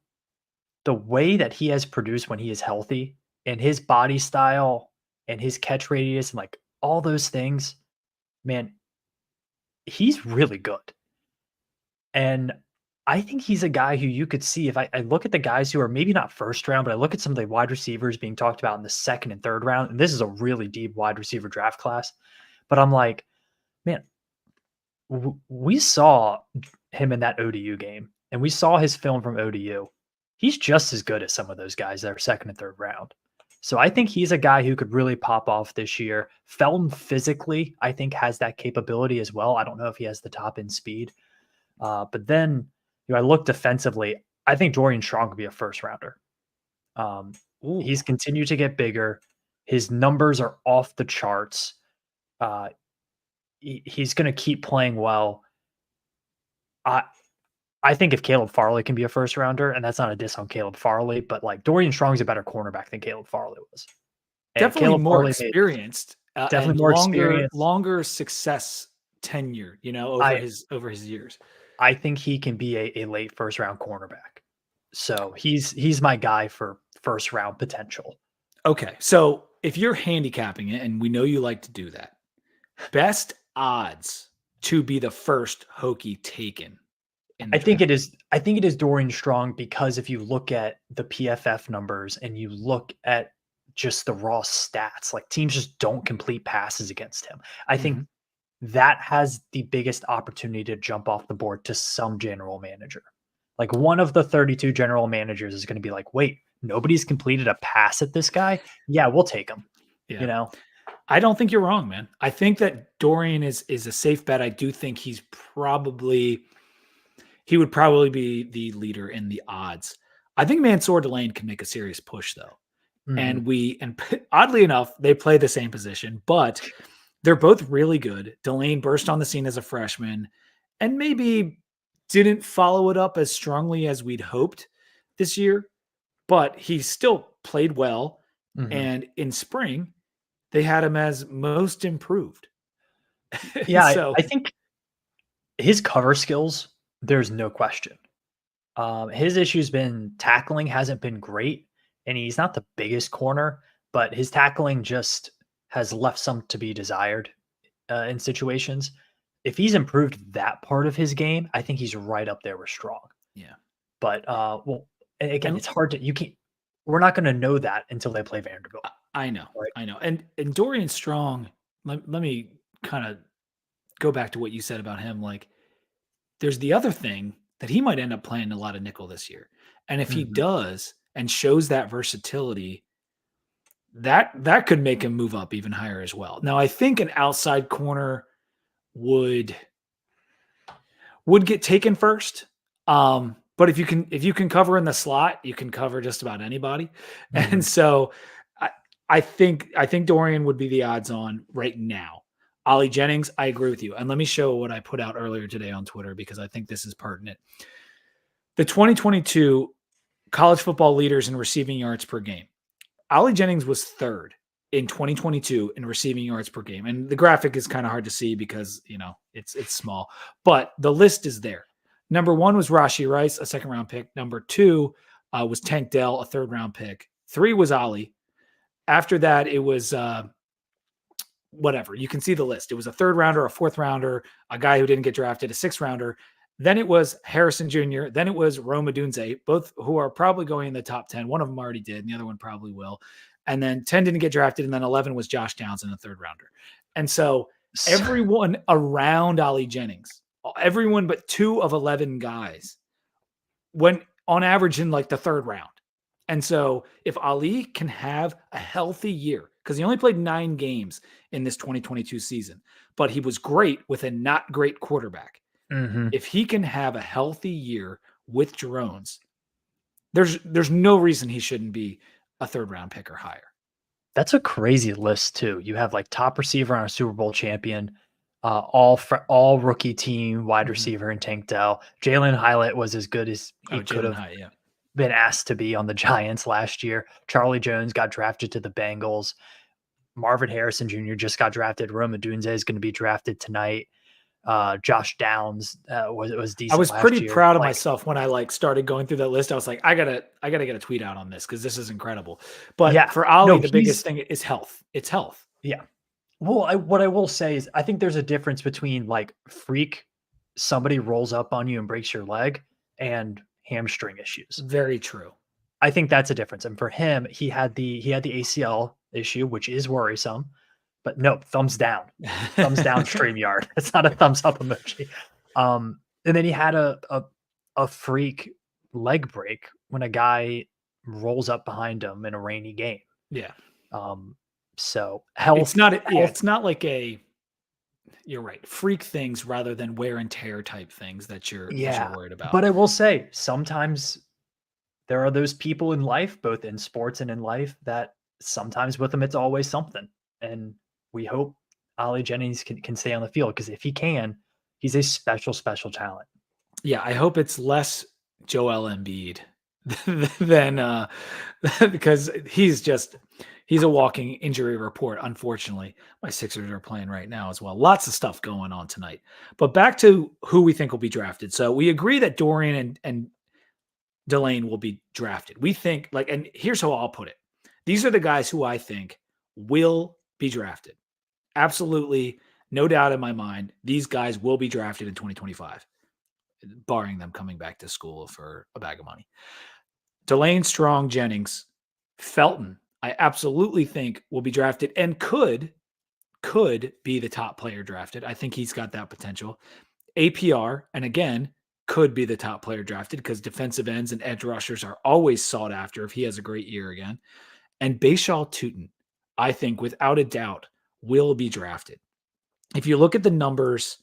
way that he has produced when he is healthy and his body style and his catch radius and all those things, man, he's really good. And I think he's a guy who you could see if I look at the guys who are maybe not first round, but I look at some of the wide receivers being talked about in the second and third round. And this is a really deep wide receiver draft class. But I'm like, man, we saw him in that ODU game and we saw his film from ODU. He's just as good as some of those guys that are second and third round. So I think he's a guy who could really pop off this year. Felton physically, I think, has that capability as well. I don't know if he has the top end speed. But then I look defensively. I think Dorian Strong could be a first rounder. He's continued to get bigger. His numbers are off the charts. He's going to keep playing well. I think if Caleb Farley can be a first rounder, and that's not a diss on Caleb Farley, but Dorian Strong's a better cornerback than Caleb Farley was. And definitely Caleb more Farley experienced. Definitely more experienced. Longer success tenure, over his years. I think he can be a late first round cornerback. So he's my guy for first round potential. Okay. So if you're handicapping it, and we know you like to do that, best odds to be the first Hokie taken. I think it is Dorian Strong because if you look at the PFF numbers and you look at just the raw stats, teams just don't complete passes against him. I think that has the biggest opportunity to jump off the board to some general manager. One of the 32 general managers is going to be wait, nobody's completed a pass at this guy? Yeah, we'll take him. I don't think you're wrong, man. I think that Dorian is a safe bet. I do think he would probably be the leader in the odds. I think Mansour Delane can make a serious push though. Mhm. And oddly enough, they play the same position, but they're both really good. Delane burst on the scene as a freshman and maybe didn't follow it up as strongly as we'd hoped this year, but he still played well. Mhm. And in spring, they had him as most improved. Yeah, I So, think his cover skills, there's no question. His issue's been tackling hasn't been great, and he's not the biggest corner, but his tackling just has left some to be desired in situations. If he's improved that part of his game, I think he's right up there with Strong. yeah. But well, and again, And it's hard to you can't. We're not going to know that until they play Vanderbilt, I know, right? I know. And Dorian Strong, let me kind of go back to what you said about him. Like, there's the other thing that he might end up playing a lot of nickel this year. And if he Mhm. does and shows that versatility, that could make him move up even higher as well. Now, I think an outside corner would get taken first. But if you can cover in the slot, you can cover just about anybody. And Mhm. so I, I think Dorian would be the odds on right now. Ollie Jennings, I agree with you. And let me show what I put out earlier today on Twitter because I think this is pertinent. The 2022 college football leaders in receiving yards per game. Ollie Jennings was third in 2022 in receiving yards per game. And the graphic is kind of hard to see because, it's small, but the list is there. Number one was Rashi Rice, a second round pick. Number two was Tank Dell, a third round pick. Three was Ollie. After that, it was whatever. You can see the list. It was a third rounder, a fourth rounder, a guy who didn't get drafted, a sixth rounder. Then it was Harrison Jr. Then it was Roma Dunze, both who are probably going in the top 10. One of them already did, and the other one probably will. And then 10 didn't get drafted, and then 11 was Josh Downs in the third rounder. And so S everyone around Ollie Jennings, everyone but two of 11 guys went on average in like the third round. And so if Ali can have a healthy year, because he only played 9 games in this 2022 season, but he was great with a not great quarterback. Mhm. If he can have a healthy year with drones, there's no reason he shouldn't be a third round pick or higher. That's a crazy list too. You have like top receiver on a Super Bowl champion, all rookie team wide Mhm. receiver in Tank Dell. Jalen Hylett was as good as Oh, he could Jalen have Hyatt, yeah. been asked to be on the Giants last year. Charlie Jones got drafted to the Bengals. Marvin Harrison Jr. just got drafted. Roma Dunze is going to be drafted tonight. Josh Downs was I decent was pretty last year. proud of Like, myself when I like started going through that list. I was like, I gotta get a tweet out on this because this is incredible. But yeah, for Ali, no, the biggest he's thing is health. It's health. yeah. Well, what I will say is I think there's a difference between like freak, somebody rolls up on you and breaks your leg, and hamstring issues. Very true. I think that's a difference. And for him, he had the ACL issue, which is worrisome. But no, thumbs down, StreamYard. It's not a thumbs up emoji. And then he had a freak leg break when a guy rolls up behind him in a rainy game. Yeah. Um, so It's not yeah, health, it's not like a you're right. Freak things rather than wear and tear type things that you're yeah. worried But about. I will say sometimes there are those people in life, both in sports and in life, that sometimes with them it's always something. And we hope Ollie Jennings can stay on the field because if he can, he's a special, special talent. Yeah, I hope it's less Joel Embiid than because he's a walking injury report, unfortunately. My Sixers are playing right now as well. Lots of stuff going on tonight. But back to who we think will be drafted. So we agree that Dorian and Delane will be drafted. We think like, and here's how I'll put it. These are the guys who I think will be drafted. Absolutely, no doubt in my mind, these guys will be drafted in 2025, barring them coming back to school for a bag of money. Delane, Strong, Jennings, Felton, I absolutely think will be drafted and could be the top player drafted. I think he's got that potential. APR, and again, could be the top player drafted because defensive ends and edge rushers are always sought after if he has a great year again. And Bayshaw Tootin, I think without a doubt, will be drafted. If you look at the numbers,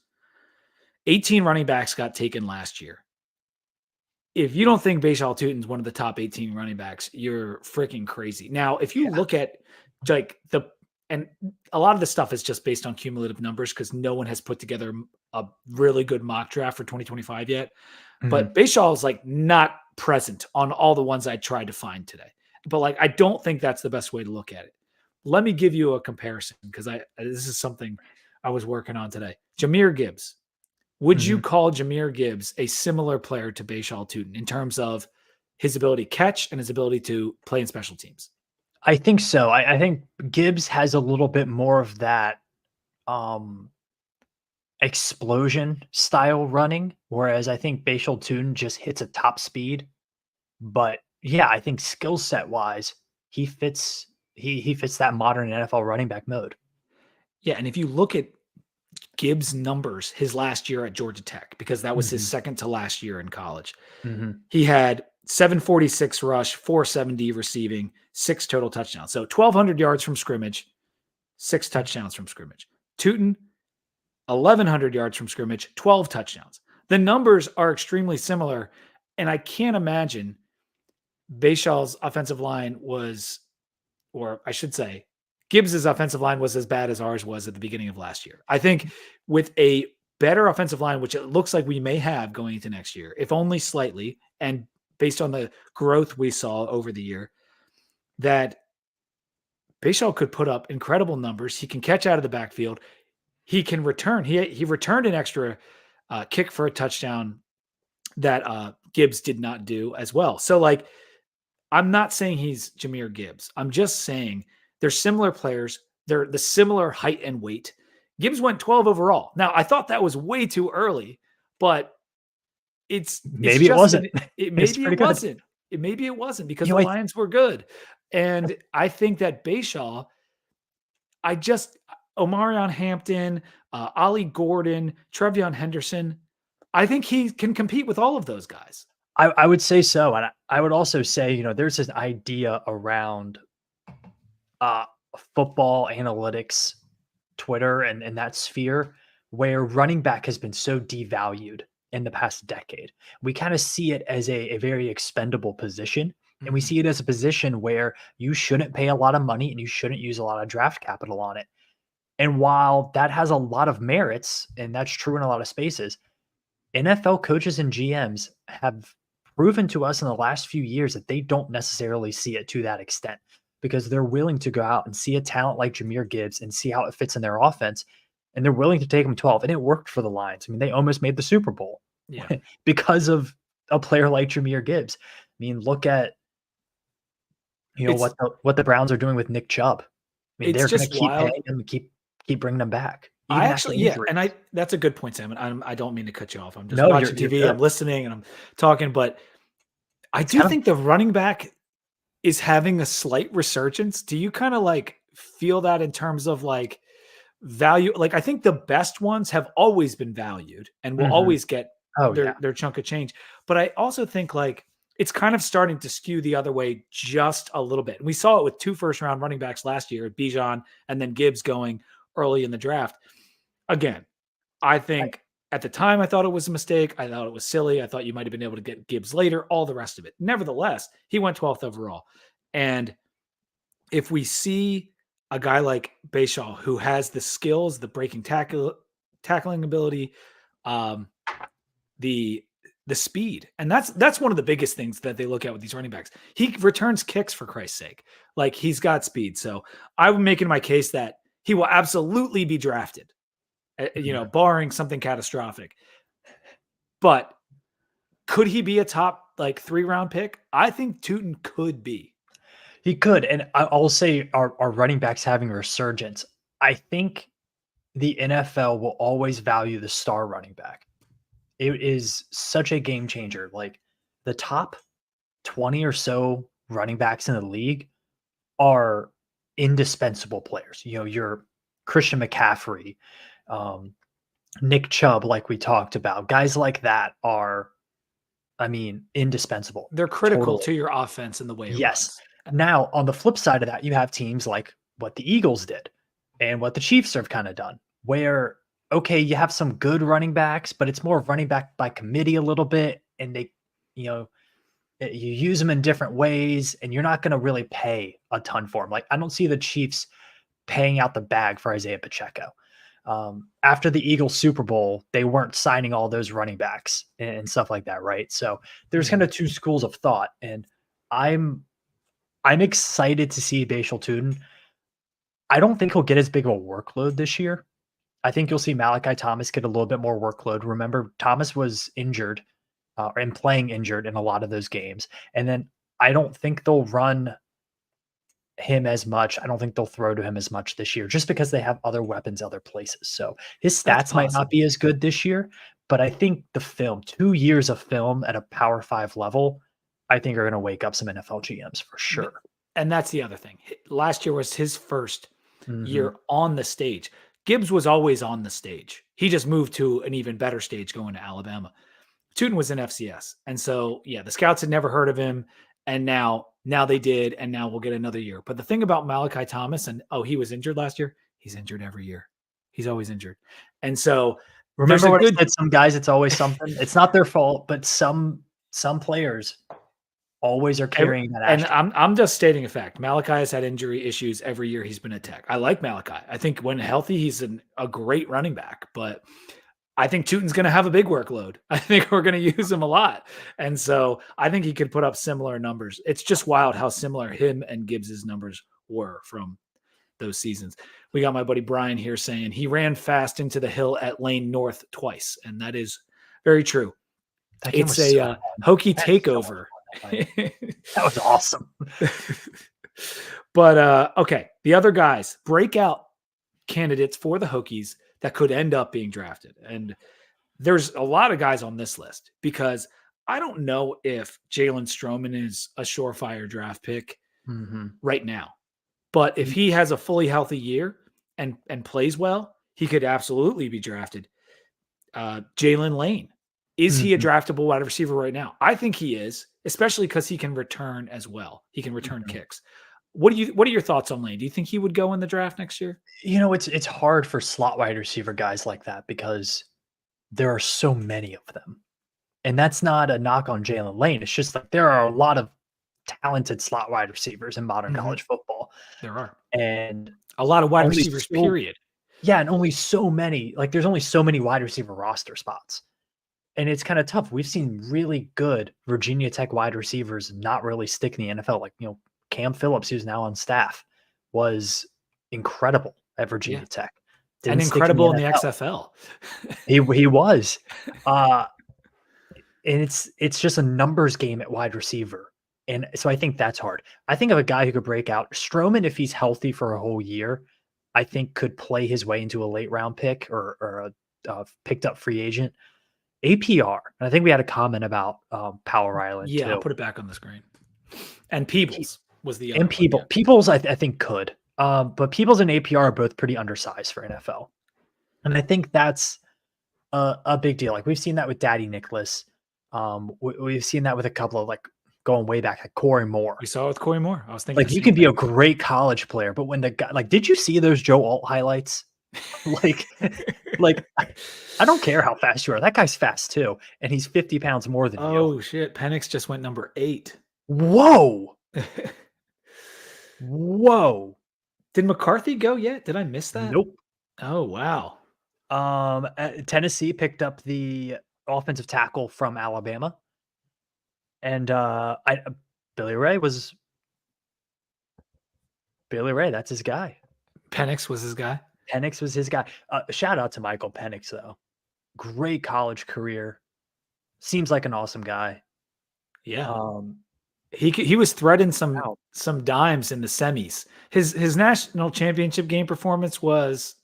18 running backs got taken last year. If you don't think Bashal Tutin's one of the top 18 running backs, you're freaking crazy. Now, if you Yeah. look at like and a lot of this stuff is just based on cumulative numbers because no one has put together a really good mock draft for 2025 yet. Mhm. But Bashal is like not present on all the ones I tried to find today. But like, I don't think that's the best way to look at it. Let me give you a comparison because this is something I was working on today. Jahmyr Gibbs. Would you Mhm. call Jahmyr Gibbs a similar player to Bashal Tutin in terms of his ability to catch and his ability to play in special teams? I think so. I think Gibbs has a little bit more of that um explosion style running, whereas I think Bashal Tune just hits a top speed. But yeah, I think skill set wise, he fits he fits that modern NFL running back mode. Yeah, and if you look at Gibbs' numbers his last year at Georgia Tech, because that was his Mhm. second to last year in college, Mhm. he had 746 rush, 470 receiving, 6 total touchdowns. So 1,200 yards from scrimmage, 6 touchdowns from scrimmage. Tutin, 1,100 yards from scrimmage, 12 touchdowns. The numbers are extremely similar, and I can't imagine Bashal's offensive line was, or I should say, Gibbs's offensive line was as bad as ours was at the beginning of last year. I think with a better offensive line, which it looks like we may have going into next year, if only slightly, and based on the growth we saw over the year, that Bashal could put up incredible numbers. He can catch out of the backfield. He can return. He returned an extra kick for a touchdown that Gibbs did not do as well. So like, I'm not saying he's Jahmyr Gibbs. I'm just saying they're similar players. They're the similar height and weight. Gibbs went 12 overall. Now, I thought that was way too early, but it's Maybe it just wasn't. that it It's maybe it pretty good. wasn't. Maybe it wasn't because You the know, Lions were good. And I think that Bashaw, I just Omarion Hampton, Ollie Gordon, Trevion Henderson, I think he can compete with all of those guys. I would say so, and I would also say, there's this idea around uh, football analytics, Twitter, and that sphere where running back has been so devalued in the past decade. We kind of see it as a very expendable position. And we Mhm. see it as a position where you shouldn't pay a lot of money and you shouldn't use a lot of draft capital on it. And while that has a lot of merits, and that's true in a lot of spaces, NFL coaches and GMs have proven to us in the last few years that they don't necessarily see it to that extent because they're willing to go out and see a talent like Jahmyr Gibbs and see how it fits in their offense. And they're willing to take him 12. And it worked for the Lions. I mean, they almost made the Super Bowl Yeah. because of a player like Jahmyr Gibbs. I mean, look at It's what the Browns are doing with Nick Chubb. I mean, it's they're going just to keep wild. paying him and keep bringing them back, I even after actually, yeah, and injuries. that's a good point, Sam. And I don't mean to cut you off. I'm just No, watching you're TV, I'm good. listening, and I'm talking. But I It's do kind of think the running back is having a slight resurgence. Do you kind of like feel that in terms of like value? Like, I think the best ones have always been valued and will mhm. always get Oh yeah. their chunk of change. But I also think like it's kind of starting to skew the other way just a little bit. And we saw it with 2 first round running backs last year, Bijan and then Gibbs going early in the draft. Again, I think at the time I thought it was a mistake. I thought it was silly. I thought you might have been able to get Gibbs later, all the rest of it. Nevertheless, he went 12th overall. And if we see a guy like Bayshaw who has the skills, the tackling ability, um, the the speed, and that's one of the biggest things that they look at with these running backs. He returns kicks for Christ's sake, like he's got speed. So I'm making my case that he will absolutely be drafted, Mhm. barring something catastrophic. But could he be a top like 3 round pick? I think Tootin could be. He could, and I'll say our running backs having a resurgence. I think the NFL will always value the star running back. It is such a game changer. Like the top 20 or so running backs in the league are indispensable players. Your Christian McCaffrey, um, Nick Chubb, like we talked about, guys like that are, I mean, indispensable. They're critical Totally. to your offense and the way it Yes. runs. Now, on the flip side of that, you have teams like what the Eagles did, and what the Chiefs have kind of done, where, okay, you have some good running backs, but it's more of running back by committee a little bit. And they, you know, you use them in different ways and you're not going to really pay a ton for them. Like, I don't see the Chiefs paying out the bag for Isaiah Pacheco. After the Eagles Super Bowl, they weren't signing all those running backs and stuff like that, right? So there's kind of two schools of thought, and I'm excited to see Bashal Tuden. I don't think he'll get as big of a workload this year. I think you'll see Malachi Thomas get a little bit more workload. Remember, Thomas was injured and playing injured in a lot of those games, and then I don't think they'll run him as much. I don't think they'll throw to him as much this year just because they have other weapons other places. So his That's stats might not possible. be as good this year, but I think the film, 2 years of film at a Power 5 level, I think are going to wake up some NFL GMs for sure. And that's the other thing. Last year was his first Mhm. year on the stage. Gibbs was always on the stage. He just moved to an even better stage going to Alabama. Tootin was in FCS. And so, yeah, the scouts had never heard of him. And now they did. And now we'll get another year. But the thing about Malachi Thomas, and he was injured last year. He's injured every year. He's always injured. And so there's Remember a what I good, said, some guys, it's always something. It's not their fault, but some players always are carrying that and asterisk. I'm just stating a fact. Malachi has had injury issues every year he's been at Tech. I like Malachi. I think when healthy, he's a great running back. But I think Tootin's going to have a big workload. I think we're going to use him a lot. And so I think he could put up similar numbers. It's just wild how similar him and Gibbs's numbers were from those seasons. We got my buddy Brian here saying he ran fast into the hill at Lane North twice. And that is very true. That game It's was so a fun. Hokie I had so much takeover. fun that night. That was awesome. But okay, the other guys, breakout candidates for the Hokies that could end up being drafted. And there's a lot of guys on this list because I don't know if Jalen Stroman is a surefire draft pick Mhm. right now. But if he has a fully healthy year and plays well, he could absolutely be drafted. Jalen Lane, is he a Mhm. draftable wide receiver right now? I think he is, especially because he can return as well. He can return Mhm. kicks. What are your thoughts on Lane? Do you think he would go in the draft next year? It's hard for slot wide receiver guys like that because there are so many of them. And that's not a knock on Jalen Lane. It's just like there are a lot of talented slot wide receivers in modern Mhm. college football. There are And a lot of wide only receivers, so period. yeah, and only so many, like there's only so many wide receiver roster spots. And it's kind of tough. We've seen really good Virginia Tech wide receivers not really stick in the NFL. Like, Cam Phillips, who's now on staff, was incredible at Yeah. Virginia Tech. And Didn't stick in the incredible in the NFL. XFL. He was. Uh, and it's just a numbers game at wide receiver. And so I think that's hard. I think of a guy who could break out. Stroman, if he's healthy for a whole year, I think could play his way into a late round pick or a picked up free agent. APR, and I think we had a comment about Power Island Yeah, I'll too. put it back on the screen. And Pe- Peebles was the other And one. Yeah. Peoples, I think could, but Peoples and APR are both pretty undersized for NFL, and I think that's a big deal. Like we've seen that with Daddy Nicholas. We've seen that with a couple of like going way back, like Corey Moore. We saw it with Corey Moore. I was thinking Like the you same can be thing. a great college player, but when the guy, like, did you see those Joe Alt highlights? like, like I don't care how fast you are. That guy's fast too, and he's 50 pounds more than you. Oh shit. Penix just went number 8. Whoa, whoa. Did McCarthy go yet? Did I miss that? Nope. Oh wow. Tennessee picked up the offensive tackle from Alabama, and I Billy Ray was Billy Ray. That's his guy. Penix was his guy. Penix was his guy. Shout out to Michael Penix though. Great college career. Seems like an awesome guy. Yeah. Um, He was threading wow. some dimes in the semis. His national championship game performance was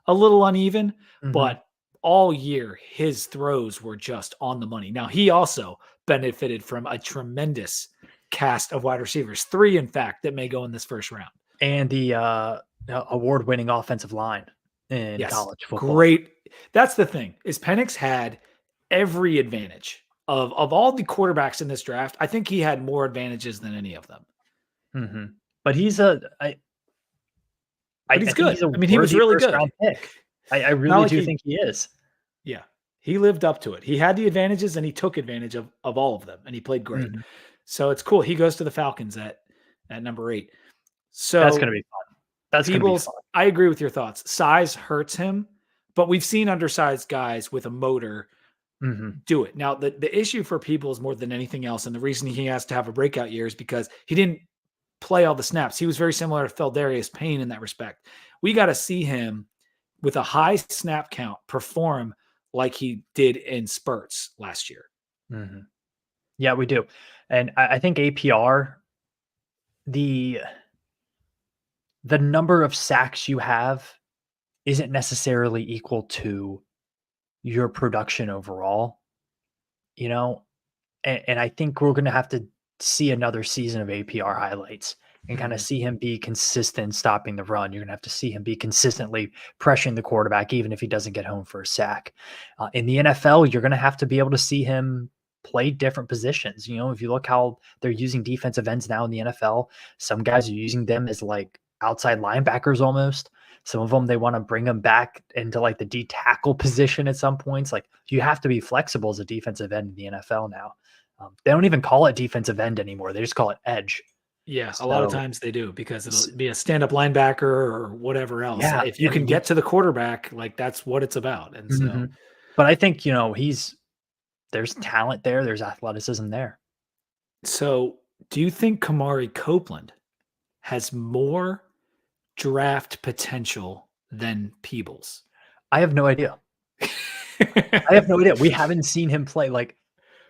a little uneven, Mhm. but all year his throws were just on the money. Now he also benefited from a tremendous cast of wide receivers, 3 in fact that may go in this first round. And the award-winning offensive line in Yes, college football. great. That's the thing is Penix had every advantage of all the quarterbacks in this draft. I think he had more advantages than any of them. Mhm. But he's a but he's think good. he's a I mean, he was worthy really first good. round pick. I Not really like do he think he is. Yeah. He lived up to it. He had the advantages and he took advantage of all of them and he played great. Mhm. So it's cool. He goes to the Falcons at number 8. That's gonna So be fun. That's gonna be Peebles, fun. I agree with your thoughts. Size hurts him, but we've seen undersized guys with a motor Mhm. do it. Now, the issue for Peebles more than anything else, and the reason he has to have a breakout year is because he didn't play all the snaps. He was very similar to Feldarius Payne in that respect. We got to see him with a high snap count perform like he did in spurts last year. Mhm. Yeah, we do. And I think APR, the the number of sacks you have isn't necessarily equal to your production overall, you know? And I think we're gonna have to see another season of APR highlights and kinda Mhm. see him be consistent stopping the run. You're gonna have to see him be consistently pressuring the quarterback even if he doesn't get home for a sack. In the NFL, you're gonna have to be able to see him play different positions. You know, if you look how they're using defensive ends now in the NFL, some guys are using them as, like, outside linebackers almost. Some of them, they wanna bring them back into, like, the D tackle position at some points. Like, you have to be flexible as a defensive end in the NFL now. They don't even call it defensive end anymore. They just call it edge. Yeah, a lot of So, times they do because it'll s be a stand-up linebacker or whatever else. yeah, If you I can mean, you get to the quarterback, like that's what it's about. And so, mhm. But I think, there's talent there, there's athleticism there. do you think Kamari Copeland has more draft potential than Peebles? I have no idea. I have no idea. We haven't seen him play. Like,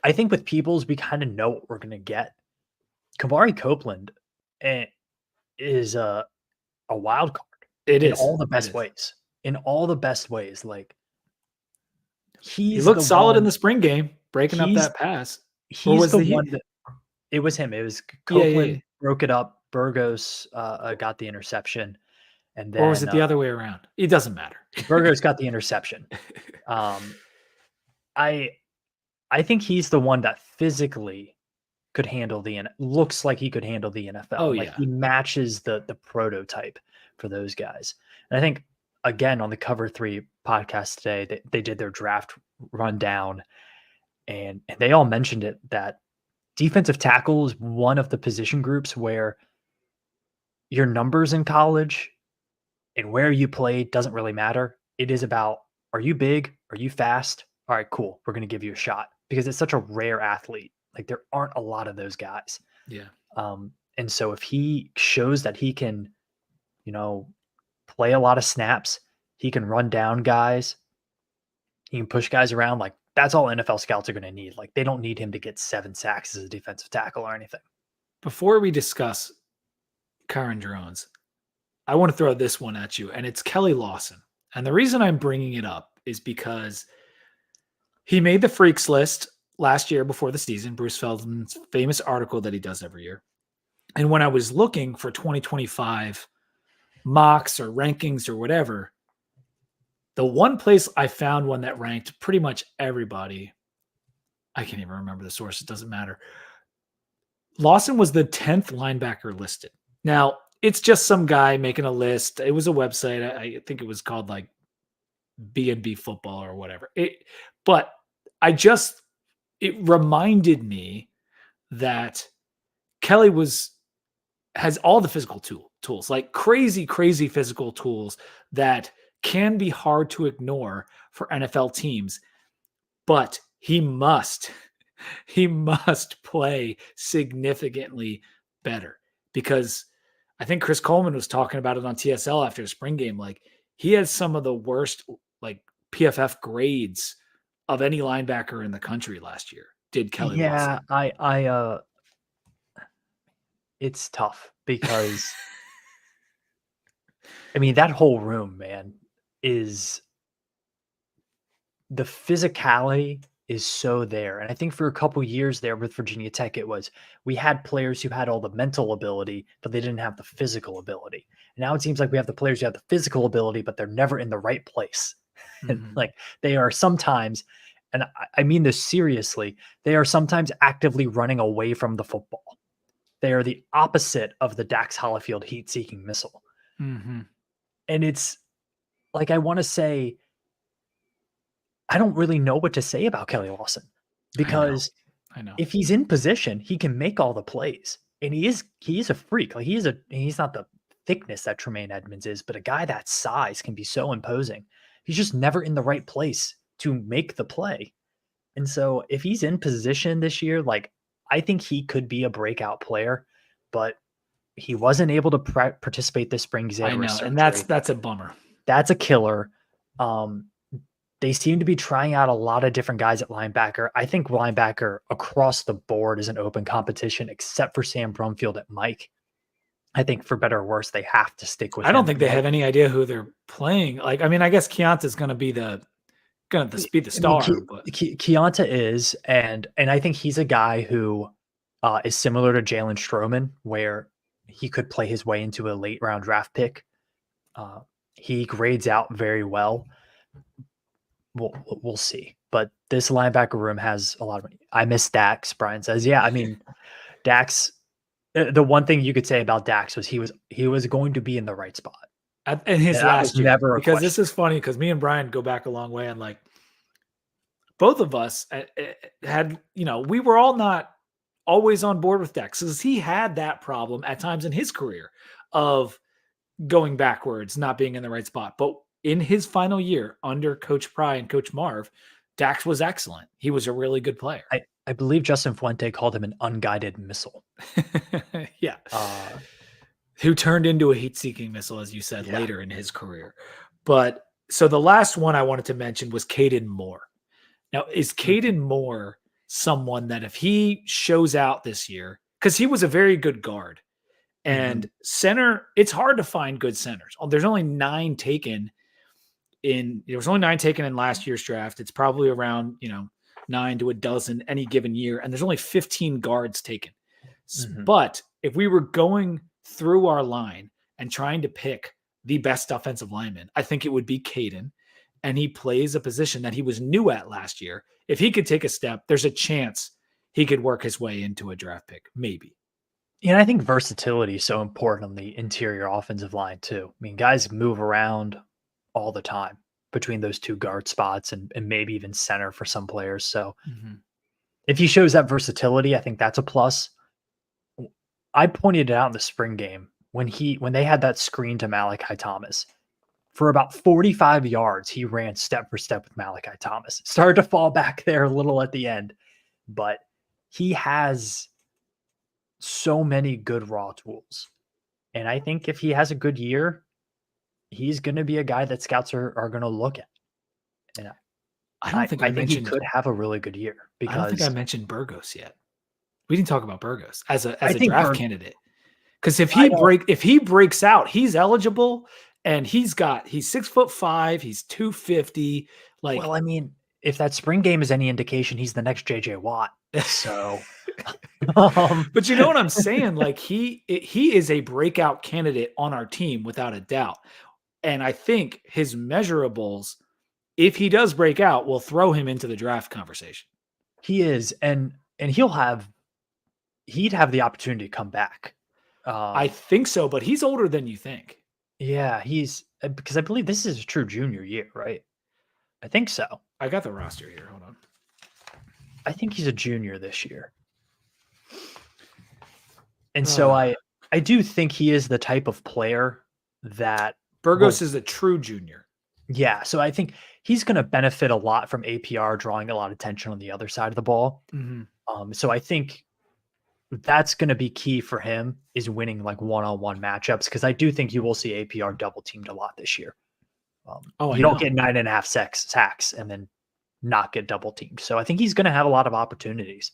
I think with Peebles, we kinda know what we're gonna get. Kamari Copeland, eh, is a wild card It in is. all the It best is. ways. In all the best ways. Like, He he's looked the solid in one the spring game, breaking up he's that pass. Or he's was the the one he that it was him. It was Yeah, yeah, yeah. Copeland broke it up. Burgos, got the interception, and Or was then, it the other way around? It doesn't matter. Burgos got the interception. Um, I I think he's the one that physically could handle looks like he could handle the Oh, NFL. Like, yeah. he matches the prototype for those guys. And I think, again, on the Cover 3 podcast today, they did their draft rundown, and they all mentioned it that defensive tackle is one of the position groups where your numbers in college and where you play doesn't really matter. It is about, are you big? Are you fast? All right, cool. We're going to give you a shot because it's such a rare athlete. Like, there aren't a lot of those guys. Yeah. And so if he shows that he can, you know, play a lot of snaps, he can run down guys, he can push guys around. Like, that's all NFL scouts are going to need. Like, they don't need him to get 7 sacks as a defensive tackle or anything. Before we discuss Chiron Drones, I want to throw this one at you, and it's Kelly Lawson. And the reason I'm bringing it up is because he made the freaks list last year before the season, Bruce Feldman's famous article that he does every year. And when I was looking for 2025 mocks or rankings or whatever, the one place I found one that ranked pretty much everybody, I can't even remember the source, it doesn't matter. Lawson was the 10th linebacker listed. Now, it's just some guy making a list. It was a website. I think it was called like B&B football or whatever. But it reminded me that Kelly has all the physical tools, like crazy, crazy physical tools that can be hard to ignore for NFL teams, but he must play significantly better because I think Chris Coleman was talking about it on TSL after the spring game. Like, he has some of the worst like PFF grades of any linebacker in the country last year. Did Kelly Lawson? Yeah, it's tough because I mean, that whole room, man, is the physicality is so there. And I think for a couple years there with Virginia Tech, it was we had players who had all the mental ability, but they didn't have the physical ability. And now it seems like we have the players who have the physical ability, but they're never in the right place. And Mhm. like, they are sometimes, and I mean this seriously, they are sometimes actively running away from the football. They are the opposite of the Dax Hollifield heat seeking missile. Mhm. And it's like, I want to say, I don't really know what to say about Kelly Lawson I know. because I know. if he's in position, he can make all the plays. And he is a freak. Like he's not the thickness that Tremaine Edmonds is, but a guy that size can be so imposing. He's just never in the right place to make the play. And so if he's in position this year, like I think he could be a breakout player, but he wasn't able to participate this spring because he had I a wrist know. And surgery. that's a bummer. That's a killer. They seem to be trying out a lot of different guys at linebacker. I think linebacker across the board is an open competition, except for Sam Brumfield at Mike. I think for better or worse, they have to stick with I don't him. think they have any idea who they're playing. Like, I mean, I guess Keonta's going to be the I mean, star, but Keonta is, and I think he's a guy who is similar to Jalen Stroman, where he could play his way into a late round draft pick. He grades out very well. We'll see. But this linebacker room has a lot of money. I miss Dax. Brian says, yeah. I mean, Dax. The one thing you could say about Dax was he was going to be in the right spot in his last year. Never a because question. This is funny because me and Brian go back a long way, and like both of us had, we were all not always on board with Dax because he had that problem at times in his career of going backwards, not being in the right spot. But in his final year under Coach Pry and Coach Marv, Dax was excellent. He was a really good player. I believe Justin Fuente called him an unguided missile. Yeah. Who turned into a heat-seeking missile, as you said, later in his career. But so the last one I wanted to mention was Caden Moore. Now, is Caden Moore someone that if he shows out this year, because he was a very good guard, and center, it's hard to find good centers. There's only 9 taken there was only 9 taken in last year's draft. It's probably around, 9 to a dozen any given year. And there's only 15 guards taken. But if we were going through our line and trying to pick the best offensive lineman, I think it would be Caden. And he plays a position that he was new at last year. If he could take a step, there's a chance he could work his way into a draft pick, maybe. And I think versatility is so important on the interior offensive line too. I mean, guys move around all the time between those 2 guard spots and maybe even center for some players. So if he shows that versatility, I think that's a plus. I pointed it out in the spring game when they had that screen to Malachi Thomas. For about 45 yards, he ran step for step with Malachi Thomas. Started to fall back there a little at the end, but he has so many good raw tools. And I think if he has a good year, he's going to be a guy that scouts are going to look at. And I think he could have a really good year because I don't think I mentioned Burgos yet. We didn't talk about Burgos as a draft candidate. Because if he breaks out, he's eligible, and he's 6'5", he's 250. Like, well, I mean, if that spring game is any indication, he's the next JJ Watt. So, but you know what I'm saying? Like he is a breakout candidate on our team without a doubt. And I think his measurables, if he does break out, will throw him into the draft conversation. He is, and he'd have the opportunity to come back. I think so, but he's older than you think. Yeah, he's because I believe this is his true junior year, right? I think so. I got the roster here. Hold on. I think he's a junior this year. And so I do think he is the type of player that Burgos is a true junior. Yeah. So I think he's going to benefit a lot from APR drawing a lot of attention on the other side of the ball. So I think that's going to be key for him is winning like one-on-one matchups. Cause I do think you will see APR double teamed a lot this year. You don't get 9.5 sacks and then not get double teamed. So I think he's going to have a lot of opportunities.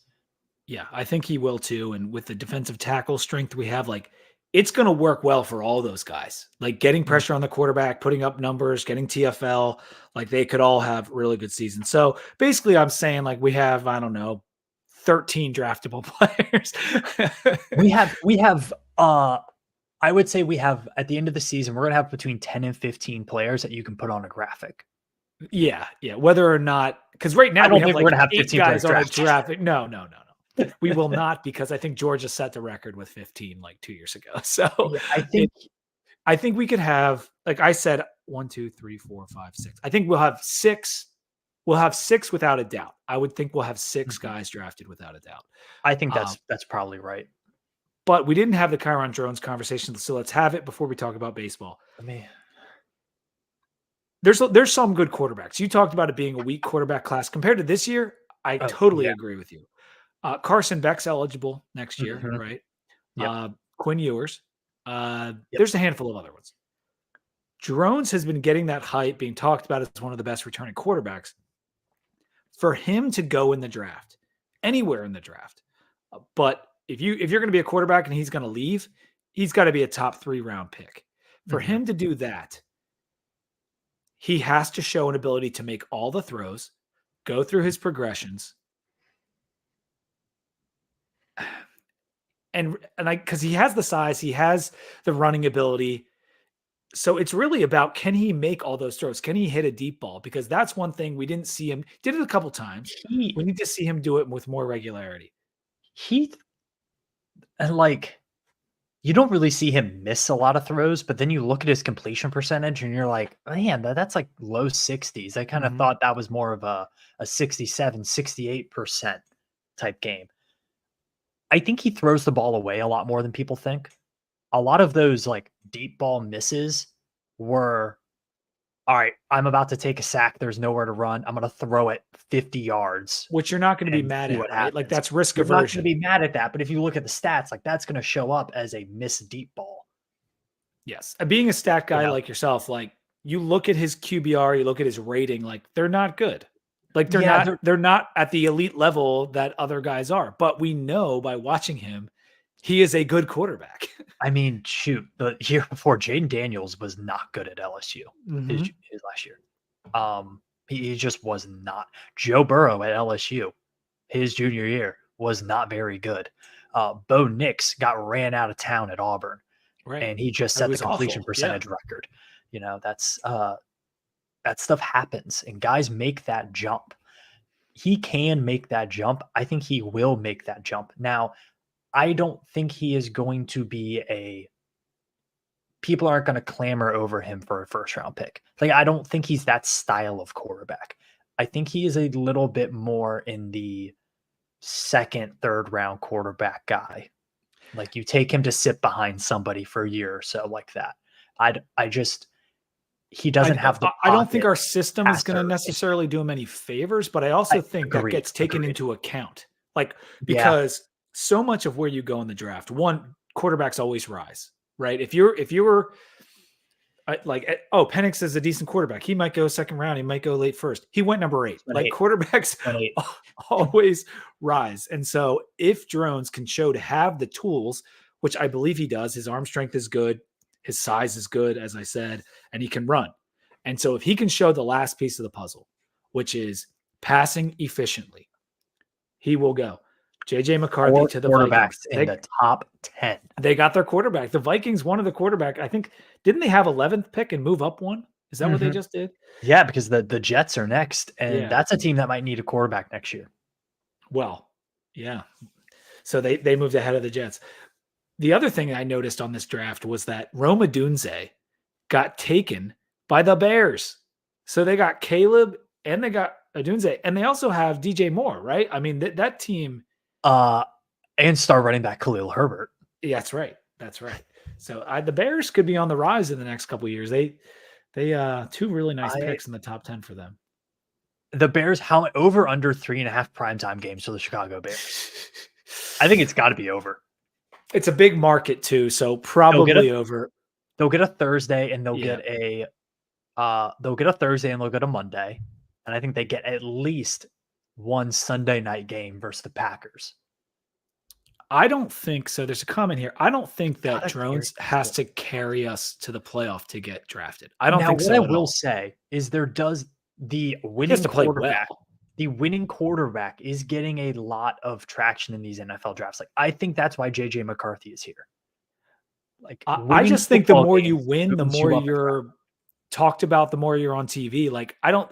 Yeah, I think he will too. And with the defensive tackle strength we have, like it's going to work well for all those guys, like getting pressure on the quarterback, putting up numbers, getting TFL, like they could all have really good seasons. So basically I'm saying like we have, I don't know, 13 draftable players. we have, I would say we have at the end of the season, we're going to have between 10 and 15 players that you can put on a graphic. Yeah. Yeah. Whether or not, because right now I don't we think have we're like going to have 8 15 guys on a drafted. graphic. No. We will not, because I think Georgia set the record with 15 like 2 years ago. So yeah, I think I think we could have, like I said, 1, 2, 3, 4, 5, 6. I think we'll have 6. We'll have 6 without a doubt. I would think we'll have 6 Mhm. guys drafted without a doubt. I think Um, that's probably right. but we didn't have the Chiron Drones conversation, so let's have it before we talk about baseball. Let me There's some good quarterbacks. You talked about it being a weak quarterback class compared to this year. I Oh, totally yeah. agree with you. Carson Beck's eligible next year, Mhm. right? Yep. Quinn Ewers. Yep. There's a handful of other ones. Drones has been getting that hype, being talked about as one of the best returning quarterbacks. For him to go in the draft, anywhere in the draft, but if you're going to be a quarterback and he's going to leave, he's got to be a top 3 round pick. For Mhm. him to do that, he has to show an ability to make all the throws, go through his progressions, and because he has the size, he has the running ability. So it's really about, can he make all those throws? Can he hit a deep ball? Because that's one thing we didn't see him. Did it a couple times. He We need to see him do it with more regularity. he and, like, you don't really see him miss a lot of throws, but then you look at his completion percentage and you're like, "Man, that's like low 60s." I kinda Mhm. thought that was more of a 67, 68% type game. I think he throws the ball away a lot more than people think. A lot of those, like, deep ball misses were, "All right, I'm about to take a sack, there's nowhere to run, I'm gonna throw it 50 yards Which you're not going to be and mad see at, what right? Like happens." that's risk You're not gonna aversion. be mad at that, but if you look at the stats, like, that's gonna show up as a missed deep ball, Yes. Being a stat you guy know? like yourself, like you look at his QBR, you look at his rating, like they're not good. Like they're Yeah, not they're they're not at the elite level that other guys are. But we know by watching him, he is a good quarterback. I mean, shoot, the year before, Jaden Daniels was not good at LSU, Mhm. his last year. He just was not. Joe Burrow at LSU, his junior year, was not very good. Bo Nix got ran out of town at Auburn, Right. and he just It set the was completion awful. Yeah. percentage record. That's that stuff happens, and guys make that jump. He can make that jump. I think he will make that jump. Now, I don't think he is going to be a people aren't going to clamor over him for a first round pick. Like, I don't think he's that style of quarterback. I think he is a little bit more in the second, third round quarterback guy. Like, you take him to sit behind somebody for a year or so, like that. I just he doesn't have the I don't think pocket our system is going to passer. necessarily do him any favors, but I I also think that agreed, gets taken agreed. into account. Like Yeah, because so much of where you go in the draft, one, quarterbacks always rise, right? If you were oh, Penix is a decent quarterback. He might go second round. He might go late first. He went number 8. went Like eight, quarterbacks went eight. always rise. And so if Drones can show to have the tools, which I believe he does, his arm strength is good, his size is good, as I said, and he can run. And so if he can show the last piece of the puzzle, which is passing efficiently, he will go. JJ McCarthy 4 to the quarterbacks Vikings. in the top 10. They got their quarterback. The Vikings wanted the quarterback. I think didn't they have 11th pick and move up one? Is that what they Mhm. just did? Yeah, because the Jets are next, and Yeah. that's a team that might need a quarterback next year. Well, yeah. So they moved ahead of the Jets. The other thing I noticed on this draft was that Roma Dunze got taken by the Bears. So they got Caleb and they got Dunze, and they also have DJ Moore, right? I mean that team. Uh, and star running back Khalil Herbert. Yeah, that's right. That's right. So the Bears could be on the rise in the next couple of years. They two really nice I picks in the top 10 for them. The Bears, how over under 3.5 primetime games for the Chicago Bears? I think it's got to be over. It's a big market too, so They'll get a probably over. they'll get a Thursday and Yeah. they'll get a Thursday and they'll get a Monday, and I think they get at least one Sunday night game versus the Packers. I don't think so. There's a comment here. I don't think that Gotta carry Drones the has schedule. to carry us to the playoff to get drafted. I don't Now, think what I so at will all. say is there does the He has winning to play quarterback well. the winning quarterback is getting a lot of traction in these NFL drafts. Like, I think that's why JJ McCarthy is here. Like, I winning just think the football more you games win, the moves more you up in you're talked about, the more you're on TV. Like I don't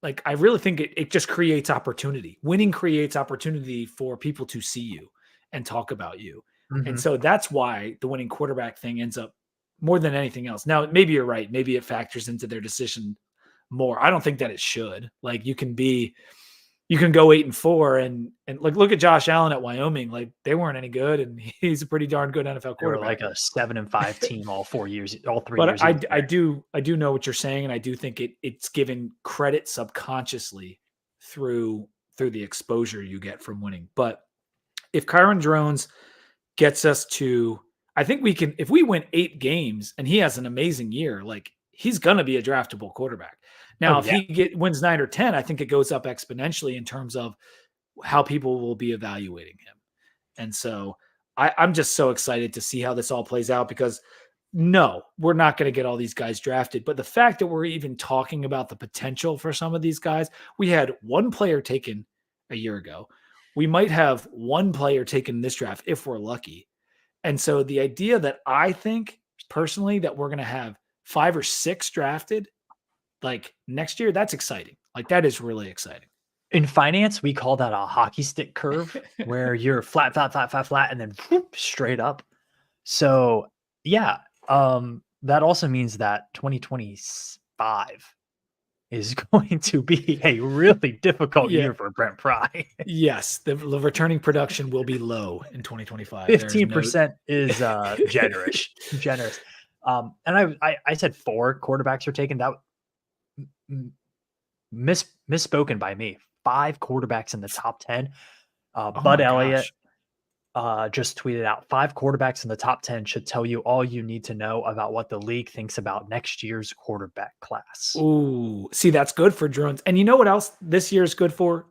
like I really think it just creates opportunity. Winning creates opportunity for people to see you and talk about you. And Mhm. so that's why the winning quarterback thing ends up more than anything else. Now, maybe you're right. Maybe it factors into their decision more. I don't think that it should. Like you can go 8-4 and like look at Josh Allen at Wyoming. Like they weren't any good, and he's a pretty darn good NFL They were quarterback. like a 7-5 team all 3 years. But I do know what you're saying, and I do think it's given credit subconsciously through the exposure you get from winning. But if Chiron Drones gets us to, I think we can, if we win 8 games and he has an amazing year, like he's going to be a draftable quarterback. Now, if he wins 9 or 10, I think it goes up exponentially in terms of how people will be evaluating him. And so I'm just so excited to see how this all plays out, because no, we're not going to get all these guys drafted. But the fact that we're even talking about the potential for some of these guys, we had one player taken a year ago. We might have one player taken in this draft if we're lucky. And so the idea that I think personally that we're going to have 5 or 6 drafted like next year, that's exciting. Like that is really exciting. In finance, we call that a hockey stick curve where you're flat, and then whoop, straight up. So yeah, that also means that 2025 is going to be a really difficult year for Brent Pry. Yes, the returning production will be low in 2025. 15% is generous. And I said 4 quarterbacks are taken. That misspoken by me. 5 quarterbacks in the top 10. Bud Elliott just tweeted out 5 quarterbacks in the top 10 should tell you all you need to know about what the league thinks about next year's quarterback class. Ooh, see, that's good for Drones. And you know what else this year is good for?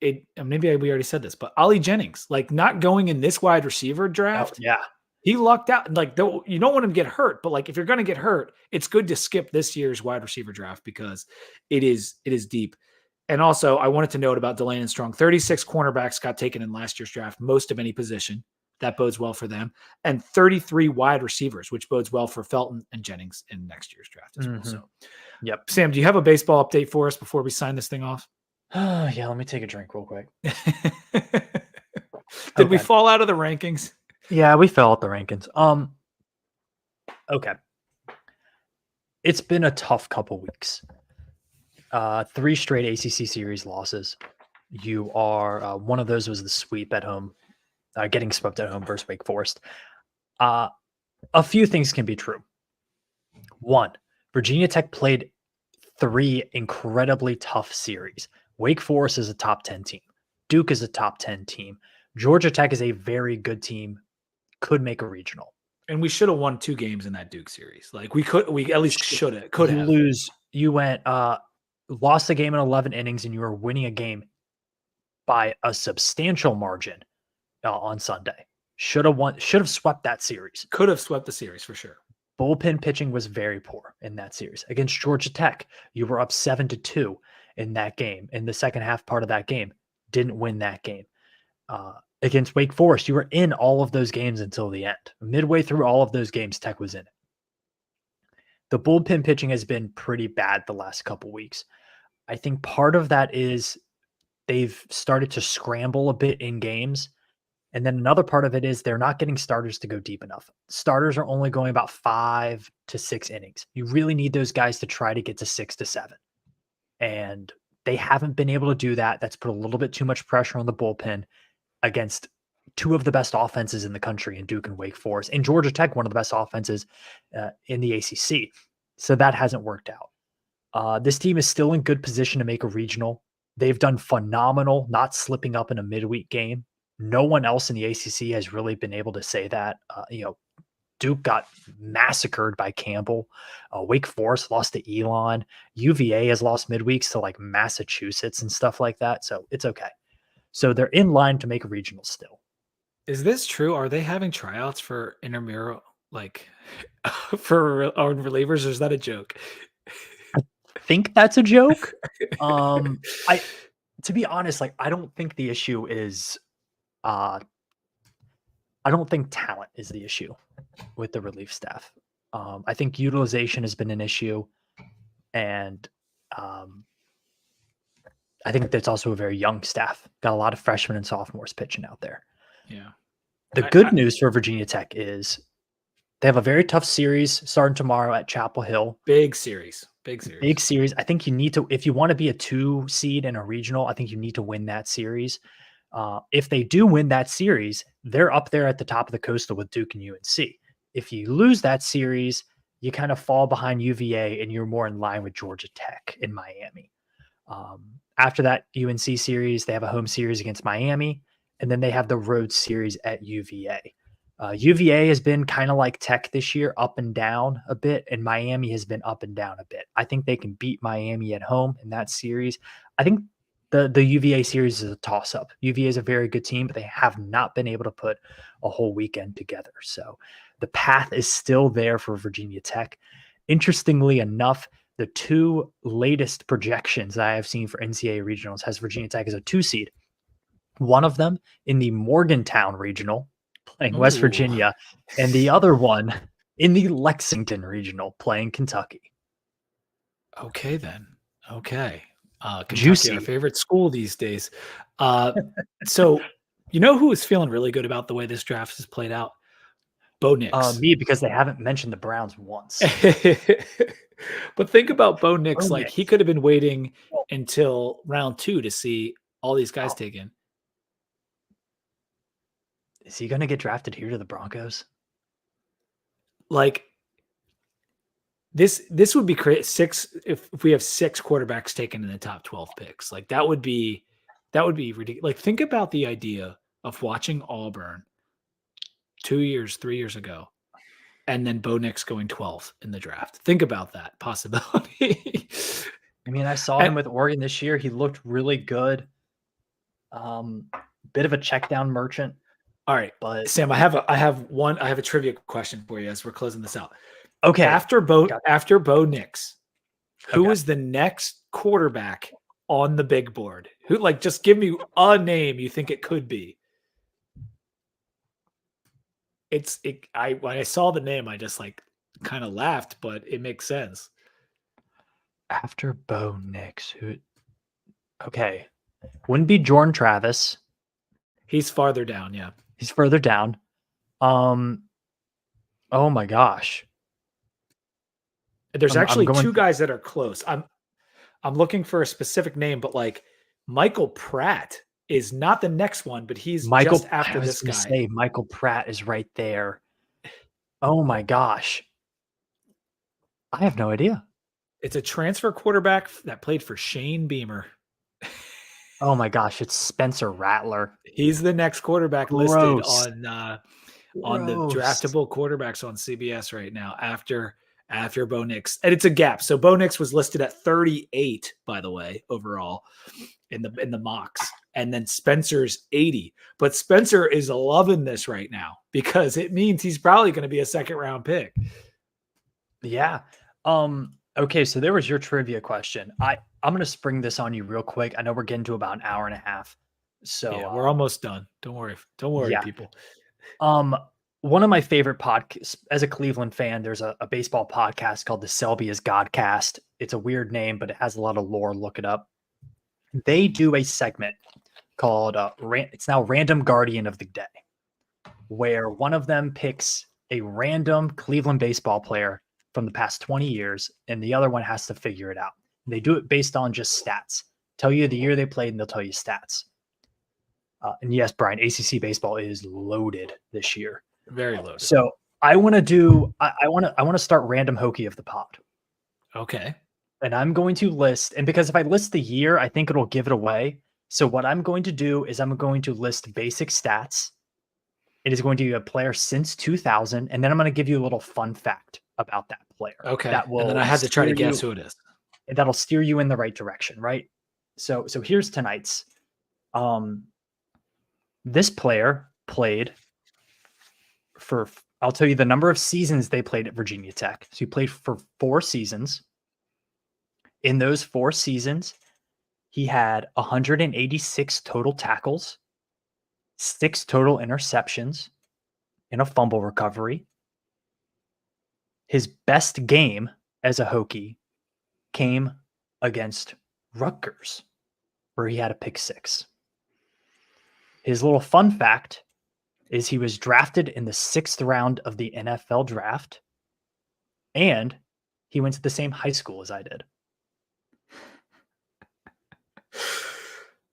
Maybe we already said this, but Ollie Jennings, like not going in this wide receiver draft. Yeah. He lucked out. Like you don't want him to get hurt, but like if you're going to get hurt, it's good to skip this year's wide receiver draft because it is deep. And also, I wanted to note about Delaney Strong. 36 cornerbacks got taken in last year's draft, most of any position. That bodes well for them. And 33 wide receivers, which bodes well for Felton and Jennings in next year's draft as well. So, yep. Sam, do you have a baseball update for us before we sign this thing off? Yeah, let me take a drink real quick. Did we fall out of the rankings? Yeah, we fell out the rankings. Okay. It's been a tough couple weeks. 3 straight ACC series losses. You are one of those was the sweep at home, getting swept at home versus Wake Forest. A few things can be true. 1, Virginia Tech played 3 incredibly tough series. Wake Forest is a top 10 team. Duke is a top 10 team. Georgia Tech is a very good team. Could make a regional. And we should have won 2 games in that Duke series. Like we at least should have. Could have. You went lost the game in 11 innings, and you were winning a game by a substantial margin on Sunday. Should have swept that series. Could have swept the series for sure. Bullpen pitching was very poor in that series. Against Georgia Tech, you were up 7-2 in that game. In the second half part of that game, didn't win that game. Against Wake Forest, you were in all of those games until the end. Midway through all of those games, Tech was in it. The bullpen pitching has been pretty bad the last couple weeks. I think part of that is they've started to scramble a bit in games. And then another part of it is they're not getting starters to go deep enough. Starters are only going about 5 to 6 innings. You really need those guys to try to get to 6 to 7. And they haven't been able to do that. That's put a little bit too much pressure on the bullpen against 2 of the best offenses in the country in Duke and Wake Forest, and Georgia Tech, one of the best offenses in the ACC. So that hasn't worked out. This team is still in good position to make a regional. They've done phenomenal, not slipping up in a midweek game. No one else in the ACC has really been able to say that. Duke got massacred by Campbell. Wake Forest lost to Elon. UVA has lost midweeks to like Massachusetts and stuff like that. So it's okay. So they're in line to make a regional still. Is this true? Are they having tryouts for intramural, like for our relievers, or is that a joke? I think that's a joke. To be honest, like I don't think the issue is I don't think talent is the issue with the relief staff. I think utilization has been an issue, and I think that's also a very young staff. Got a lot of freshmen and sophomores pitching out there. Yeah. The good news for Virginia Tech is They have a very tough series starting tomorrow at Chapel Hill. Big series. Big series. Big series. I think you need to, if you want to be a 2 seed in a regional, I think you need to win that series. If they do win that series, they're up there at the top of the Coastal with Duke and UNC. If you lose that series, you kind of fall behind UVA and you're more in line with Georgia Tech in Miami. After that UNC series, they have a home series against Miami, and then they have the road series at UVA. UVA has been kind of like Tech this year, up and down a bit, and Miami has been up and down a bit. I think they can beat Miami at home in that series. I think the UVA series is a toss-up. UVA is a very good team, but they have not been able to put a whole weekend together. So the path is still there for Virginia Tech. Interestingly enough, the 2 latest projections I have seen for NCAA regionals has Virginia Tech as a 2 seed. One of them in the Morgantown regional, playing West Virginia, and the other one in the Lexington regional, playing Kentucky. Okay, then. Okay. Kentucky, Juicy. our favorite school these days. So, you know who is feeling really good about the way this draft has played out? Bo Nix. Me, because they haven't mentioned the Browns once. But think about Bo Nix. Bo Like, Nix. he could have been waiting until round 2 to see all these guys taken. Is he going to get drafted here to the Broncos? Like, this would be great. If we have 6 quarterbacks taken in the top 12 picks, like that would be ridiculous. Like, think about the idea of watching Auburn 3 years ago, and then Bo Nix going 12th in the draft. Think about that possibility. I mean, I saw him with Oregon this year. He looked really good. Bit of a check down merchant. All right, but Sam, I have a trivia question for you as we're closing this out. Okay. After Bo Nix, who is the next quarterback on the big board? Who, like, just give me a name you think it could be. When I saw the name, I just like kind of laughed, but it makes sense. After Bo Nix, who? Okay, wouldn't be Jordan Travis. He's farther down. Yeah, he's further down. Oh my gosh. There's actually 2 guys that are close. I'm looking for a specific name, but like Michael Pratt is not the next one, but he's just after this guy. Say Michael Pratt is right there. Oh my gosh. I have no idea. It's a transfer quarterback that played for Shane Beamer. Oh my gosh, it's Spencer Rattler. He's the next quarterback listed on the draftable quarterbacks on CBS right now after Bo Nix. And it's a gap. So Bo Nix was listed at 38, by the way, overall in the mocks. And then Spencer's 80. But Spencer is loving this right now because it means he's probably going to be a 2nd round pick. Yeah. Okay, so there was your trivia question. I'm going to spring this on you real quick. I know we're getting to about an hour and a half. So yeah, we're almost done. Don't worry, people. One of my favorite podcasts as a Cleveland fan, there's a baseball podcast called the Selby is Godcast. It's a weird name, but it has a lot of lore. Look it up. They do a segment called it's now Random Guardian of the Day, where one of them picks a random Cleveland baseball player from the past 20 years, and the other one has to figure it out. They do it based on just stats. Tell you the year they played, and they'll tell you stats. And yes, Brian, ACC baseball is loaded this year. Very loaded. So I want to start random Hokie of the pod. Okay. And I'm going to list, and because if I list the year, I think it'll give it away. So what I'm going to do is I'm going to list basic stats. It is going to be a player since 2000, and then I'm going to give you a little fun fact about that player. Okay. And then I have to try to guess who it is. That'll steer you in the right direction, right? So here's tonight's. This player played for, I'll tell you the number of seasons they played at Virginia Tech. So he played for 4 seasons. In those 4 seasons, he had 186 total tackles, 6 total interceptions, and a fumble recovery. His best game as a Hokie came against Rutgers, where he had a pick 6. His little fun fact is he was drafted in the 6th round of the NFL draft, and he went to the same high school as I did.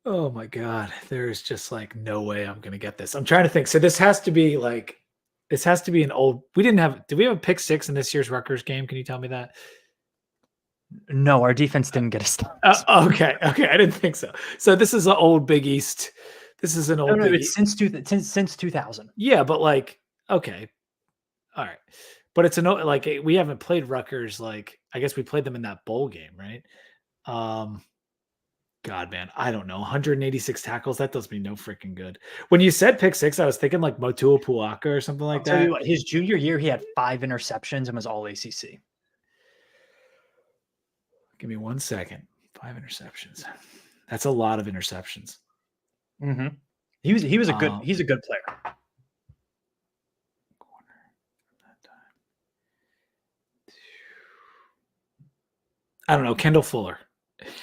Oh my God. There's just like no way I'm going to get this. I'm trying to think. So this has to be an old, did we have a pick 6 in this year's Rutgers game? Can you tell me that? No, our defense didn't get a stop. Okay. I didn't think so. So this is an old Big East. This is an old No, Big it's since 2000. Yeah, but like, okay. All right. But it's like we haven't played Rutgers. Like, I guess we played them in that bowl game, right? God, man, I don't know. 186 tackles. That does me no freaking good. When you said pick 6, I was thinking like Motua Puaka or something like that. I'll tell you what, his junior year, he had 5 interceptions and was all ACC. Give me 1 second. 5 interceptions. That's a lot of interceptions. Mm-hmm. He's a good player. I don't know. Kendall Fuller.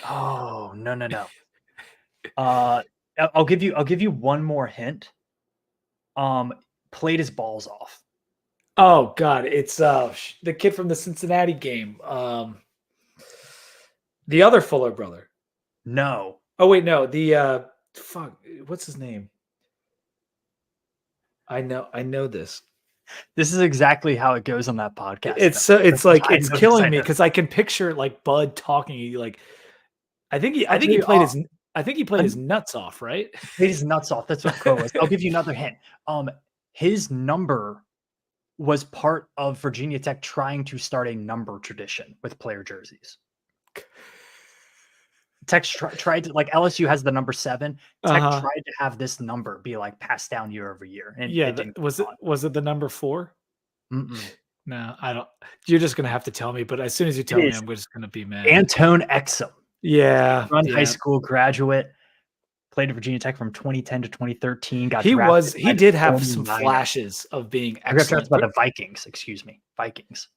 Oh, no. I'll give you one more hint. Played his balls off. Oh God, it's the kid from the Cincinnati game. The other Fuller brother. No. Oh wait, no. The fuck, what's his name? I know this. This is exactly how it goes on that podcast. It's killing me because I can picture like Bud talking. Like, I think he played his nuts off, right? Played his nuts off. That's what Crow was. I'll give you another hint. His number was part of Virginia Tech trying to start a number tradition with player jerseys. Tech tried to, like, LSU has the number 7. Tech tried to have this number be like passed down year over year. And yeah, was it the number 4? No, I don't. You're just gonna have to tell me. But as soon as you tell me, I'm just gonna be mad. Antone Exum. Yeah, high school graduate. Played at Virginia Tech from 2010 to 2013. He did have some flashes of being excellent. I got about the Vikings. Excuse me, Vikings.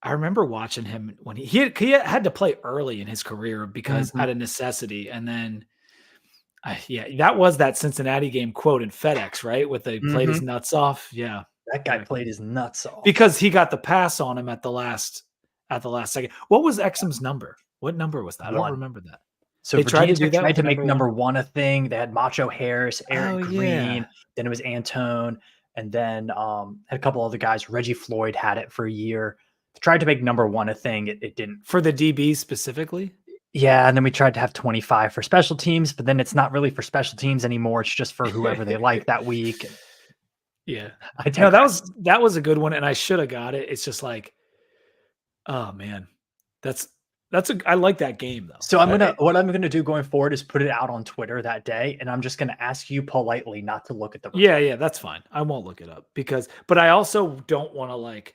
I remember watching him when he had to play early in his career because out of necessity, and then that was that Cincinnati game quote in FedEx, right? With the played his nuts off. Yeah, that guy played his nuts off because he got the pass on him at the last second. What was Exum's number? What number was that? I don't remember that. So they tried to make number 1 a thing. They had Macho Harris, Eric Green, then it was Antone, and then had a couple other guys. Reggie Floyd had it for a year. Tried to make number 1 a thing. It didn't. For the DBs specifically? Yeah, and then we tried to have 25 for special teams, but then it's not really for special teams anymore. It's just for whoever they like that week. Yeah. No, that was a good one, and I should have got it. It's just like, oh man. I like that game though. So what I'm gonna do going forward is put it out on Twitter that day, and I'm just gonna ask you politely not to look at the results. Yeah, that's fine. I won't look it up but I also don't want to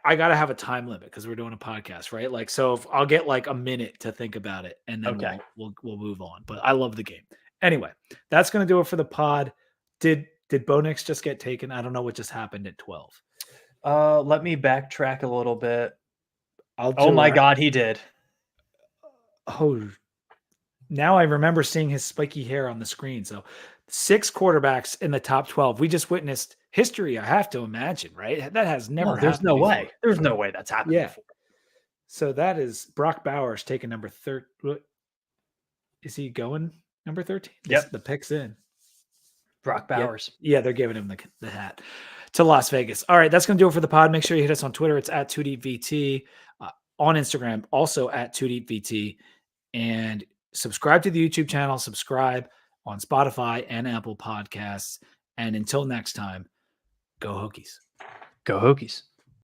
I gotta have a time limit because we're doing a podcast, right? Like, so if I'll get like a minute to think about it, and then we'll move on. But I love the game. Anyway, that's gonna do it for the pod. Did Bo Nix just get taken? I don't know what just happened at 12. Let me backtrack a little bit. Oh my God, he did. Oh, now I remember seeing his spiky hair on the screen. So 6 quarterbacks in the top 12. We just witnessed history, I have to imagine, right? That has never happened. There's no way. There's no way that's happened before. So that is Brock Bowers taking number 13. Is he going number 13? Yep. The pick's in. Brock Bowers. Yeah, they're giving him the hat to Las Vegas. All right, that's going to do it for the pod. Make sure you hit us on Twitter. It's at 2DVT. On Instagram, also at 2DVT. And subscribe to the YouTube channel. Subscribe on Spotify and Apple Podcasts. And until next time, go Hokies. Go Hokies.